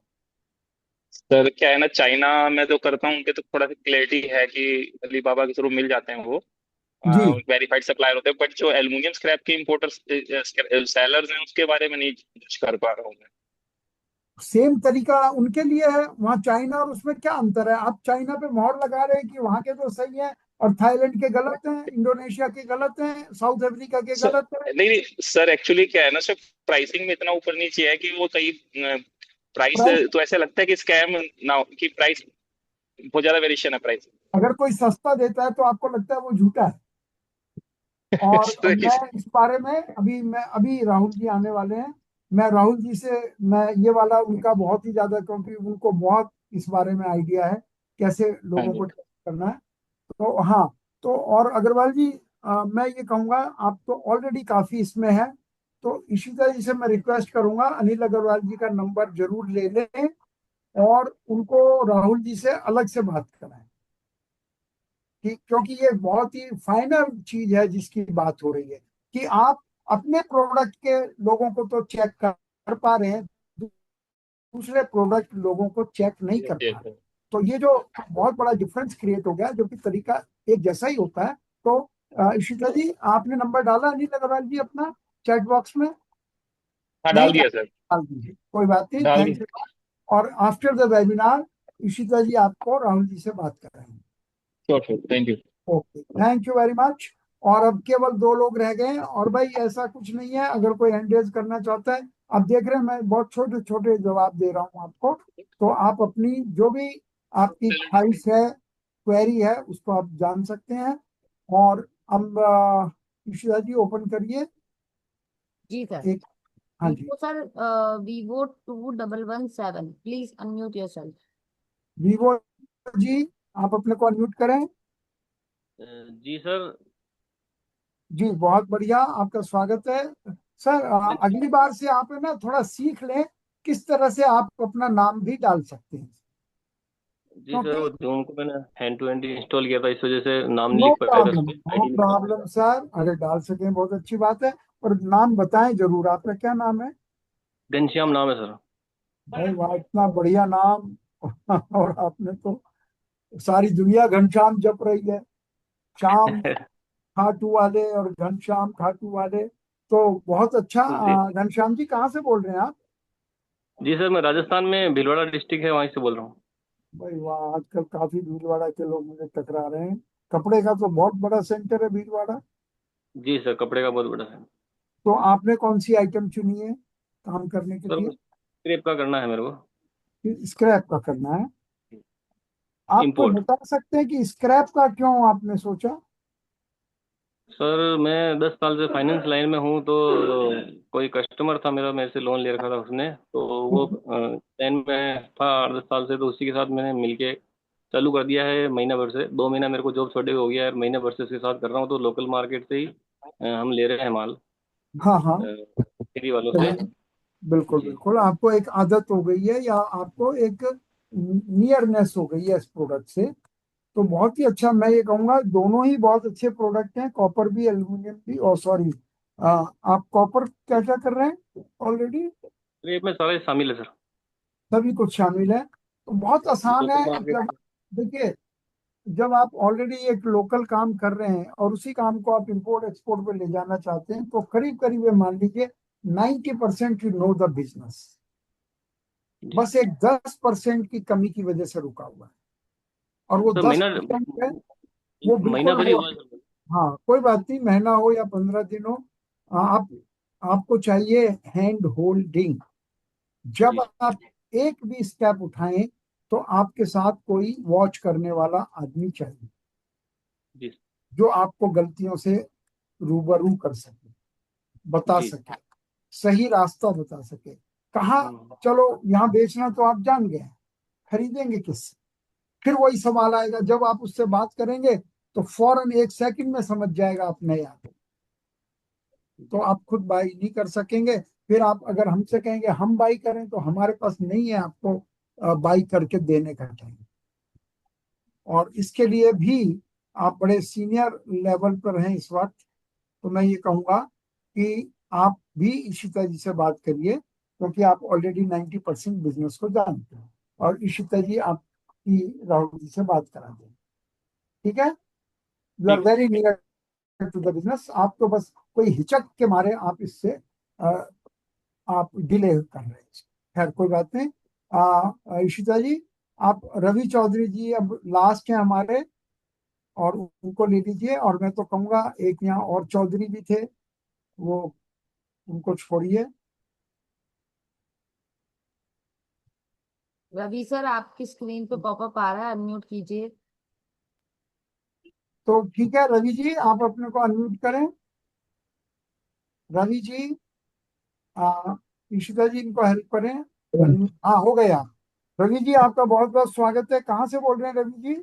सर क्या है ना, चाइना में तो करता हूँ, उनके तो थोड़ा सा क्लैरिटी है कि अलीबाबा के थ्रू मिल जाते हैं वो, जी, वेरीफाइड सप्लायर होते हैं, बट जो एल्युमिनियम स्क्रैप के इम्पोर्टर्स सेलर्स हैं उसके बारे में नहीं कुछ कर पा रहा हूँ मैं। सेम तरीका उनके लिए है वहाँ चाइना, और उसमें क्या अंतर है? आप चाइना पे मोहर लगा रहे हैं कि वहाँ के तो सही है और थाईलैंड के गलत हैं, इंडोनेशिया के गलत हैं, साउथ अफ्रीका के सर गलत हैं। नहीं नहीं सर, एक्चुअली क्या है ना सर, प्राइसिंग में इतना ऊपर नीचे है कि वो कई प्राइस प्राइस, तो ऐसे लगता है कि स्कैम ना हो, कि प्राइस बहुत ज्यादा वेरिएशन है प्राइस। अगर कोई सस्ता देता है तो आपको लगता है वो झूठा है। और सर मैं इस बारे में अभी राहुल जी आने वाले हैं। मैं राहुल जी से, मैं ये वाला उनका बहुत ही ज्यादा, क्योंकि उनको बहुत इस बारे में आइडिया है कैसे हाँ लोगों जी। को टेस्ट करना है। तो हाँ, तो और अग्रवाल जी, मैं ये कहूंगा आप तो ऑलरेडी काफी इसमें है, तो इशिता जी से मैं रिक्वेस्ट करूंगा अनिल अग्रवाल जी का नंबर जरूर ले लें और उनको राहुल जी से अलग से बात कराएं, कि क्योंकि ये बहुत ही फाइनल चीज है जिसकी बात हो रही है कि आप अपने प्रोडक्ट के लोगों को तो चेक कर पा रहे हैं, दूसरे प्रोडक्ट लोगों को चेक नहीं कर यस पा रहे। यस। तो ये जो बहुत बड़ा डिफरेंस क्रिएट हो गया, जो कि तरीका एक जैसा ही होता है। तो इशिता जी, आपने नंबर डाला अनिल अग्रवाल जी अपना चैट बॉक्स में? हाँ नहीं डाल दिया सर। डाल दीजिए, कोई बात नहीं, डाल थैंक दिया। यू। और आफ्टर द वेबिनार इशिता जी आपको राहुल जी से बात कराएंगे। Sure sure, thank you. Okay, thank you very much. और अब केवल 2 लोग रह गए हैं, और भाई ऐसा कुछ नहीं है, अगर कोई हैंड रेज करना चाहता है, आप देख रहे हैं मैं बहुत छोटे छोटे जवाब दे रहा हूं आपको, तो आप अपनी जो भी आपकी ख्वाहिश है, क्वेरी है, उसको आप जान सकते हैं। और अब ईशिता जी ओपन करिए जी सर। एक। हाँ जी, Vivo sir, Vivo 2117, please unmute yourself. Vivo ji, आप अपने को अनम्यूट करें। जी सर। जी, बहुत बढ़िया, आपका स्वागत है। सर, अगली बार से आप है ना थोड़ा सीख लें किस तरह से आप अपना नाम भी डाल सकते हैं, जी सर, क्योंकि वो जूम को मैंने हैंड टू हैंड इंस्टॉल किया था, इस वजह से नाम नहीं नो लिख पाया था उस प्रॉब्लम, पे, नो आईडी नहीं बता प्रॉब्लम सर, अगर डाल सकें बहुत अच्छी बात है। और नाम बताएं जरूर, आपका क्या नाम है? घनश्याम नाम है सर। भाई वाह, इतना बढ़िया नाम और आपने तो सारी दुनिया घनश्याम जप रही है, श्याम खाटू वाले और घनश्याम खाटू वाले, तो बहुत अच्छा। जी। घनश्याम जी कहाँ से बोल रहे हैं आप? जी सर, मैं राजस्थान में भीलवाड़ा डिस्ट्रिक्ट है, वहीं से बोल रहा हूँ। भाई वाह, आजकल काफी भीलवाड़ा के लोग मुझे टकरा रहे हैं। कपड़े का तो बहुत बड़ा सेंटर है भीलवाड़ा। जी सर, कपड़े का बहुत बड़ा है। तो आपने कौन सी आइटम चुनी है काम करने के सर लिए? क्रेप का करना है मेरे को। स्क्रैप का करना है। आप कोई इम्पोर्ट। बता सकते हैं कि स्क्रैप का क्यों आपने सोचा? सर मैं 10 साल से फाइनेंस लाइन में हूँ, तो कोई कस्टमर था मेरा, मेरे से लोन ले रखा था उसने, तो वो लाइन में था 8-10 साल से, तो उसी के साथ मैंने मिलके चालू कर दिया है। महीना भर से, 2 महीना मेरे को जॉब छोड़े हो गया है, महीने भर से उसके साथ कर रहा हूँ। तो लोकल मार्केट से ही हम ले रहे हैं माल, हाँ हाँ, फ्री वालों से। चलिए, बिल्कुल जी। बिल्कुल, आपको एक आदत हो गई है या आपको एक नियरनेस हो गई है इस प्रोडक्ट से, तो बहुत ही अच्छा। मैं ये कहूंगा दोनों ही बहुत अच्छे प्रोडक्ट हैं, कॉपर भी एल्यूमिनियम भी। और सॉरी, आप कॉपर क्या क्या कर रहे हैं ऑलरेडी? क्रेप में सारा शामिल है सर। सभी कुछ शामिल है, तो बहुत आसान है। जब देखिए, जब आप ऑलरेडी एक लोकल काम कर रहे हैं और उसी काम को आप इंपोर्ट एक्सपोर्ट पे ले जाना चाहते हैं, तो करीब करीब ये मान लीजिए 90% यू नो द बिजनेस, जी बस एक 10% की कमी की वजह से रुका हुआ है। और वो सर, दस महीना परसेंट है, वो महीना बिल्कुल भर ही वो, हुआ सर। हाँ कोई बात नहीं, महीना हो या 15 दिन हो, आप आपको चाहिए हैंड होल्डिंग। जब जी आप एक भी स्टेप उठाएं तो आपके साथ कोई वॉच करने वाला आदमी चाहिए, जी जो आपको गलतियों से रूबरू कर सके, बता जी। सके, सही रास्ता बता सके। कहाँ, हम्म, चलो यहाँ बेचना तो आप जान गए, खरीदेंगे किससे? फिर वही सवाल आएगा, जब आप उससे बात करेंगे तो फौरन 1 सेकंड में समझ जाएगा आप नए आदमी, तो आप खुद बाई नहीं कर सकेंगे। फिर आप अगर हमसे कहेंगे हम बाई करें, तो हमारे पास नहीं है आपको बाई करके देने का टाइम। और इसके लिए भी आप बड़े सीनियर लेवल पर हैं इस वक्त, तो मैं ये कहूंगा कि आप भी इशिता जी से बात करिए, क्योंकि आप ऑलरेडी 90% बिजनेस को जानते हैं, और इशिता जी आपकी राहुल जी से बात करा दें। ठीक है, यू आर ठीक है very near to the business. आप तो बस कोई हिचक के मारे आप इससे आप डिले कर रहे हैं। खैर कोई बात नहीं। इशिता जी, आप रवि चौधरी जी अब लास्ट है हमारे, और उनको ले लीजिए। और मैं तो कहूंगा एक यहाँ और चौधरी भी थे, वो उनको छोड़िए। रवि सर, आपकी स्क्रीन पे पॉपअप आ रहा है, अनम्यूट कीजिए। तो ठीक है रवि जी, आप अपने को अनम्यूट करें। रवि जी, इशिता जी इनको हेल्प करें। हाँ, हो गया। रवि जी, आपका बहुत बहुत स्वागत है। कहाँ से बोल रहे हैं रवि जी?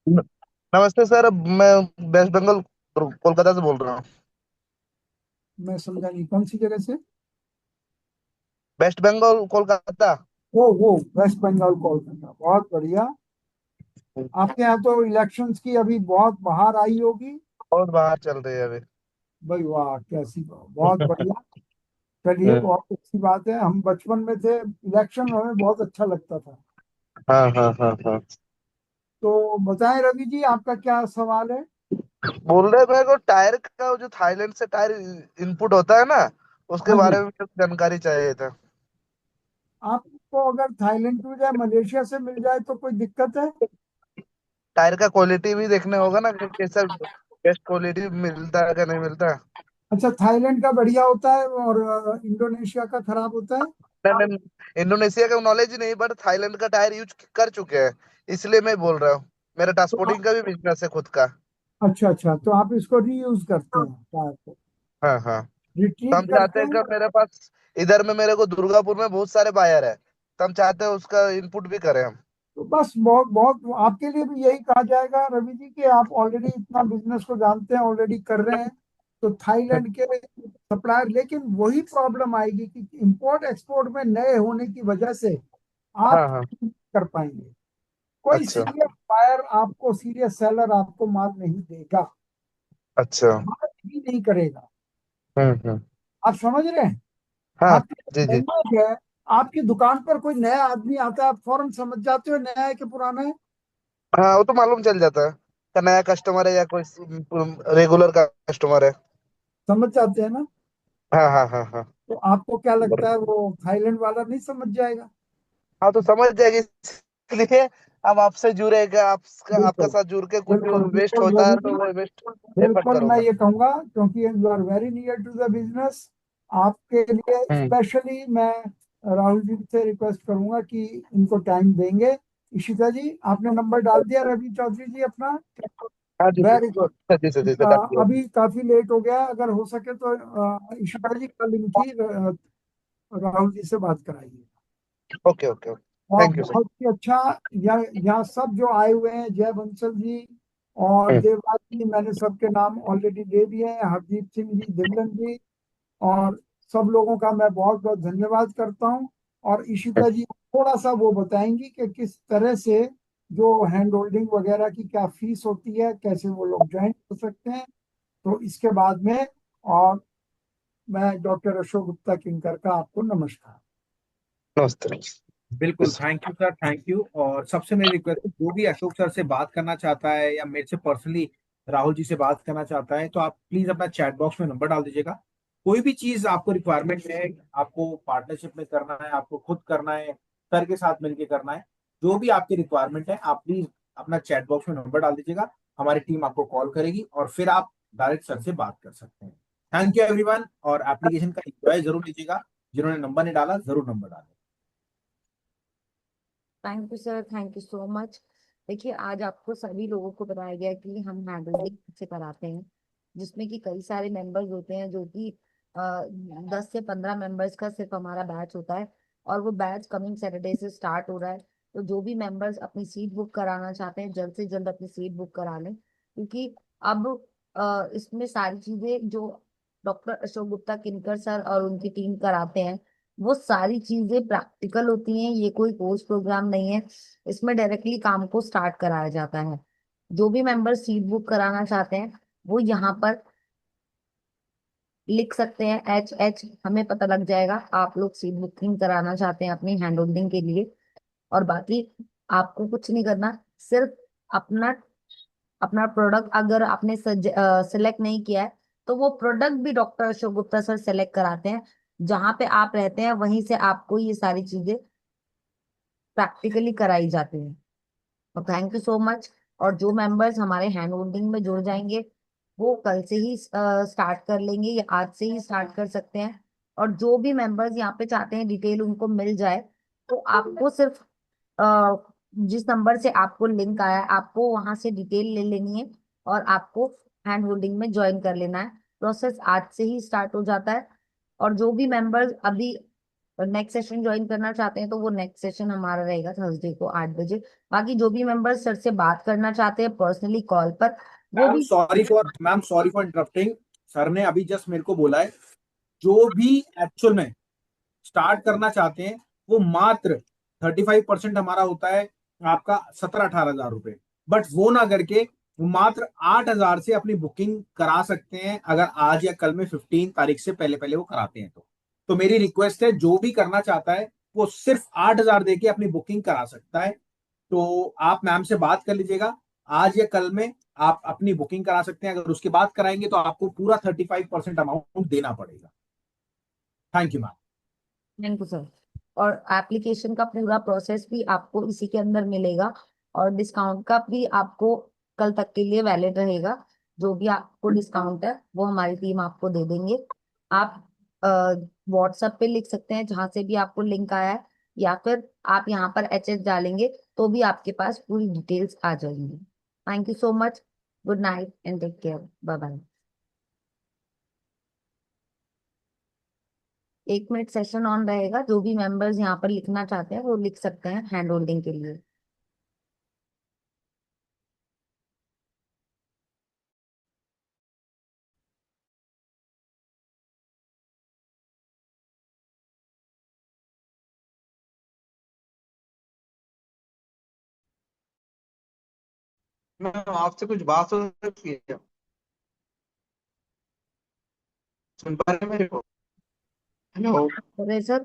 न- नमस्ते सर, मैं वेस्ट बंगाल कोलकाता से बोल रहा हूँ। मैं समझा नहीं, कौन सी जगह से? वेस्ट बंगाल कोलकाता। वो वेस्ट बंगाल कोलकाता, बहुत बढ़िया। आपके यहाँ तो इलेक्शंस की अभी बहुत बाहर आई होगी। बहुत बाहर चल रही है अभी। भाई वाह, कैसी बात, बहुत बढ़िया। चलिए, बहुत अच्छी बात है। हम बचपन में थे, इलेक्शन हमें बहुत अच्छा लगता था। हाँ हाँ हाँ हाँ। तो बताएं रवि जी, आपका क्या सवाल है? बोल रहे मेरे को टायर का, जो थाईलैंड से टायर इनपुट होता है ना, उसके हाँ जी। बारे में कुछ जानकारी चाहिए था। आपको अगर थाईलैंड मिल जाए, मलेशिया से मिल जाए, तो कोई दिक्कत है? टायर का क्वालिटी भी देखने होगा ना कि कैसा बेस्ट क्वालिटी मिलता है क्या नहीं मिलता है। अच्छा, थाईलैंड का बढ़िया होता है और इंडोनेशिया का खराब होता है? मैंने इंडोनेशिया का नॉलेज ही नहीं, बट थाईलैंड का टायर यूज कर चुके हैं, इसलिए मैं बोल रहा हूँ। मेरा तो ट्रांसपोर्टिंग का भी बिजनेस है खुद का। अच्छा अच्छा, तो आप इसको रीयूज करते हैं, टायर को हाँ हाँ। तो रिट्रीट हम चाहते करते हैं कि हैं? मेरे पास इधर में मेरे को दुर्गापुर में बहुत सारे बायर है, तो हम चाहते हैं उसका इनपुट भी करें हम। तो बस बहुत बहुत आपके लिए भी यही कहा जाएगा रवि जी, कि आप ऑलरेडी इतना बिजनेस को जानते हैं, ऑलरेडी कर रहे हैं, तो थाईलैंड के सप्लायर। लेकिन वही प्रॉब्लम आएगी कि इंपोर्ट एक्सपोर्ट में नए होने की वजह से आप हाँ हाँ। नहीं कर पाएंगे। कोई अच्छा सीरियस बायर आपको, सीरियस सेलर आपको माल नहीं देगा, अच्छा। माल ही नहीं करेगा। हम्म। आप समझ रहे हैं? हाँ। आपकी जी जी। लैंग्वेज है, आपकी दुकान पर कोई नया आदमी आता है, आप फौरन समझ जाते हो नया है कि पुराना है। हाँ, वो तो मालूम चल जाता है कि नया कस्टमर है या कोई रेगुलर का कस्टमर है। समझ जाते हैं ना? हाँ हाँ हाँ हाँ। तो आपको क्या लगता है, वो थाईलैंड वाला नहीं समझ जाएगा? हाँ, तो समझ जाएगी, इसलिए हम आपसे जुड़ेगा, आपका आपका बिल्कुल साथ जुड़ के कुछ बिल्कुल वेस्ट बिल्कुल होता रवि है जी, तो वो वेस्ट एफर्ट बिल्कुल मैं करूंगा। ये कहूंगा, क्योंकि you are very near to the business, आपके लिए हम्म। स्पेशली मैं राहुल जी से रिक्वेस्ट करूंगा कि इनको टाइम देंगे। इशिता जी, आपने नंबर डाल दिया रवि चौधरी जी अपना? हाँ जी वेरी गुड। जी जी जी, डाल दिया। अभी काफी लेट हो गया, अगर हो सके तो इशिता जी कल इनकी राहुल जी से बात कराइए। Okay okay okay. और थैंक यू सर। बहुत ही अच्छा, यहाँ सब जो आए हुए हैं, जय बंसल जी और देवराज जी, मैंने सबके नाम ऑलरेडी दे दिए हैं, हरदीप सिंह जी, दिल्लन जी, और सब लोगों का मैं बहुत बहुत धन्यवाद करता हूँ। और इशिता जी थोड़ा सा वो बताएंगी कि किस तरह से जो हैंड होल्डिंग वगैरह की क्या फीस होती है, कैसे वो लोग ज्वाइन कर सकते हैं। तो इसके बाद में, और मैं डॉक्टर अशोक गुप्ता किंकर का आपको नमस्कार। नमस्ते। बिल्कुल, thank you sir, thank you. और सबसे मेरी रिक्वेस्ट है, जो भी अशोक सर से बात करना चाहता है या मेरे से पर्सनली राहुल जी से बात करना चाहता है, तो आप प्लीज अपना चैट बॉक्स में नंबर डाल दीजिएगा। कोई भी चीज आपको रिक्वायरमेंट है, आपको पार्टनरशिप में करना है, आपको खुद करना है, सर के साथ मिलकर करना है, जो भी आपकी रिक्वायरमेंट है, आप प्लीज अपना चैट बॉक्स में नंबर डाल दीजिएगा। हमारी टीम आपको कॉल करेगी और फिर आप डायरेक्ट सर से बात कर सकते हैं। थैंक यू एवरीवन, और एप्लीकेशन का एंजॉय जरूर लीजिएगा। जिन्होंने नंबर नहीं डाला, जरूर नंबर डालें। Thank you sir, thank you so much. देखिए, आज आपको सभी लोगों को बताया गया कि हम हैंडलिंग से कराते हैं, जिसमें कि कई सारे मेंबर्स होते हैं, जो कि 10 से 15 मेंबर्स का सिर्फ हमारा बैच होता है। और वो बैच कमिंग सैटरडे से स्टार्ट हो रहा है। तो जो भी मेंबर्स अपनी सीट बुक कराना चाहते हैं, जल्द से जल्द अपनी सीट बुक करा लें, क्योंकि अब इसमें सारी चीजें जो डॉक्टर अशोक गुप्ता किनकर सर और उनकी टीम कराते हैं, वो सारी चीजें प्रैक्टिकल होती हैं। ये कोई कोर्स प्रोग्राम नहीं है। इसमें डायरेक्टली काम को स्टार्ट कराया जाता है। जो भी मेंबर सीट बुक कराना चाहते हैं, वो यहाँ पर लिख सकते हैं HH, हमें पता लग जाएगा आप लोग सीट बुकिंग कराना चाहते हैं अपनी हैंड होल्डिंग के लिए। और बाकी आपको कुछ नहीं करना, सिर्फ अपना अपना प्रोडक्ट अगर आपने सिलेक्ट नहीं किया है, तो वो प्रोडक्ट भी doctor Ashok Gupta sir select कराते हैं। जहां पे आप रहते हैं वहीं से आपको ये सारी चीजें प्रैक्टिकली कराई जाती हैं। तो थैंक यू सो मच। और जो मेंबर्स हमारे हैंड होल्डिंग में जुड़ जाएंगे, वो कल से ही स्टार्ट कर लेंगे या आज से ही स्टार्ट कर सकते हैं। और जो भी मेंबर्स यहाँ पे चाहते हैं डिटेल उनको मिल जाए, तो आपको सिर्फ अ, जिस नंबर से आपको लिंक आया है, आपको वहां से डिटेल ले लेनी है और आपको हैंड होल्डिंग में ज्वाइन कर लेना है। प्रोसेस आज से ही स्टार्ट हो जाता है। और जो भी मेंबर्स अभी नेक्स्ट सेशन ज्वाइन करना चाहते हैं, तो वो नेक्स्ट सेशन हमारा रहेगा थर्सडे को 8 बजे। बाकी जो भी मेंबर्स सर से बात करना चाहते हैं पर्सनली कॉल पर, वो भी। Ma'am sorry for interrupting. Sir ने अभी जस्ट मेरे को बोला है, जो भी एक्चुअल में स्टार्ट करना चाहते हैं, वो मात्र 35% हमारा होता है, आपका 17-18 हजार रुपए। बट वो ना करके वो मात्र 8 हजार से अपनी बुकिंग करा सकते हैं, अगर आज या कल में 15 तारीख से पहले पहले वो कराते हैं तो मेरी रिक्वेस्ट है, जो भी करना चाहता है वो सिर्फ 8 हजार देके अपनी बुकिंग करा सकता है। तो आप मैम से बात कर लीजिएगा, आज या कल में आप अपनी बुकिंग करा सकते हैं। अगर उसके बाद कराएंगे तो आपको पूरा 35% अमाउंट देना पड़ेगा। Thank you ma'am. Thank you sir. और एप्लीकेशन का पूरा प्रोसेस भी आपको इसी के अंदर मिलेगा। और डिस्काउंट का भी आपको कल तक के लिए वैलिड रहेगा। जो भी आपको डिस्काउंट है वो हमारी टीम आपको दे देंगे। आप व्हाट्सएप पे लिख सकते हैं जहां से भी आपको लिंक आया है, या फिर आप यहाँ पर HH डालेंगे तो भी आपके पास पूरी डिटेल्स आ जाएंगी। Thank you so much. Good night and take care. Bye bye. 1 minute session on रहेगा। जो भी मेंबर्स यहाँ पर लिखना चाहते हैं वो लिख सकते हैं हैंड होल्डिंग के लिए। मैम आपसे कुछ बात हो सकती है क्या? सुन पा रहे हैं मेरे को? हेलो। बोले सर।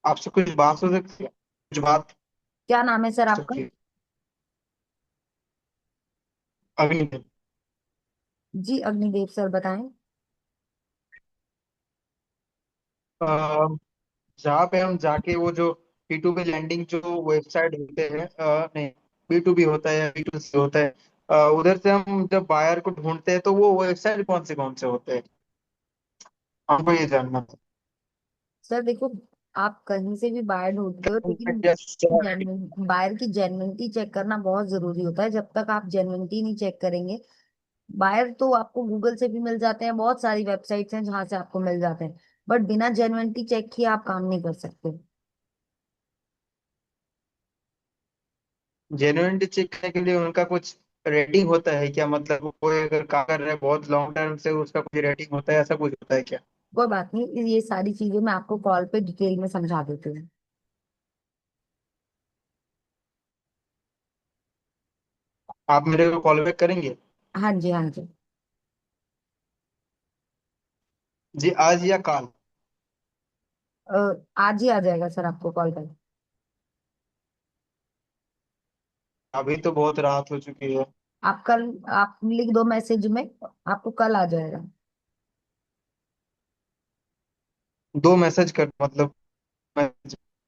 आपसे कुछ बात हो सकती है? कुछ बात क्या नाम है सर हो आपका? सकती है? अग्नि। जी अग्निदेव सर, बताएं। जहाँ पे हम जाके वो जो P2P लैंडिंग जो वेबसाइट होते हैं, नहीं, B2B होता है या B2C होता है, उधर से हम जब बायर को ढूंढते हैं तो वो वेबसाइट कौन से होते हैं? हमको ये जानना था। सर देखो, आप कहीं से भी बायर ढूंढते हो, लेकिन बायर की जेन्युइनिटी चेक करना बहुत जरूरी होता है। जब तक आप जेन्युइनिटी नहीं चेक करेंगे, बायर तो आपको गूगल से भी मिल जाते हैं, बहुत सारी वेबसाइट्स हैं जहां से आपको मिल जाते हैं, बट बिना जेन्युइनिटी चेक किए आप काम नहीं कर सकते। जेन्युइनिटी चेक करने के लिए उनका कुछ रेटिंग होता है क्या? मतलब कोई अगर काम कर रहा है बहुत लॉन्ग टर्म से, उसका कुछ रेटिंग होता है, ऐसा कुछ होता है क्या? कोई बात नहीं, ये सारी चीजें मैं आपको कॉल पे डिटेल में समझा देती हूँ। आप मेरे को कॉल बैक करेंगे? हाँ जी, हाँ जी। जी, आज या कल? आज ही आ जाएगा सर आपको कॉल बैक। अभी तो बहुत रात हो चुकी है। आप लिख दो मैसेज में, आपको कल आ जाएगा। 2 मैसेज कर मतलब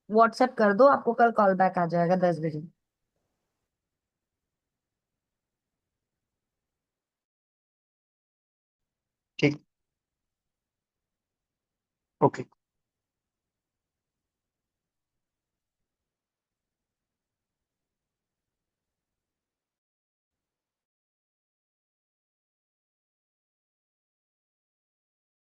व्हाट्सएप कर दो, आपको कल कॉल बैक आ जाएगा 10 बजे। ठीक। ओके।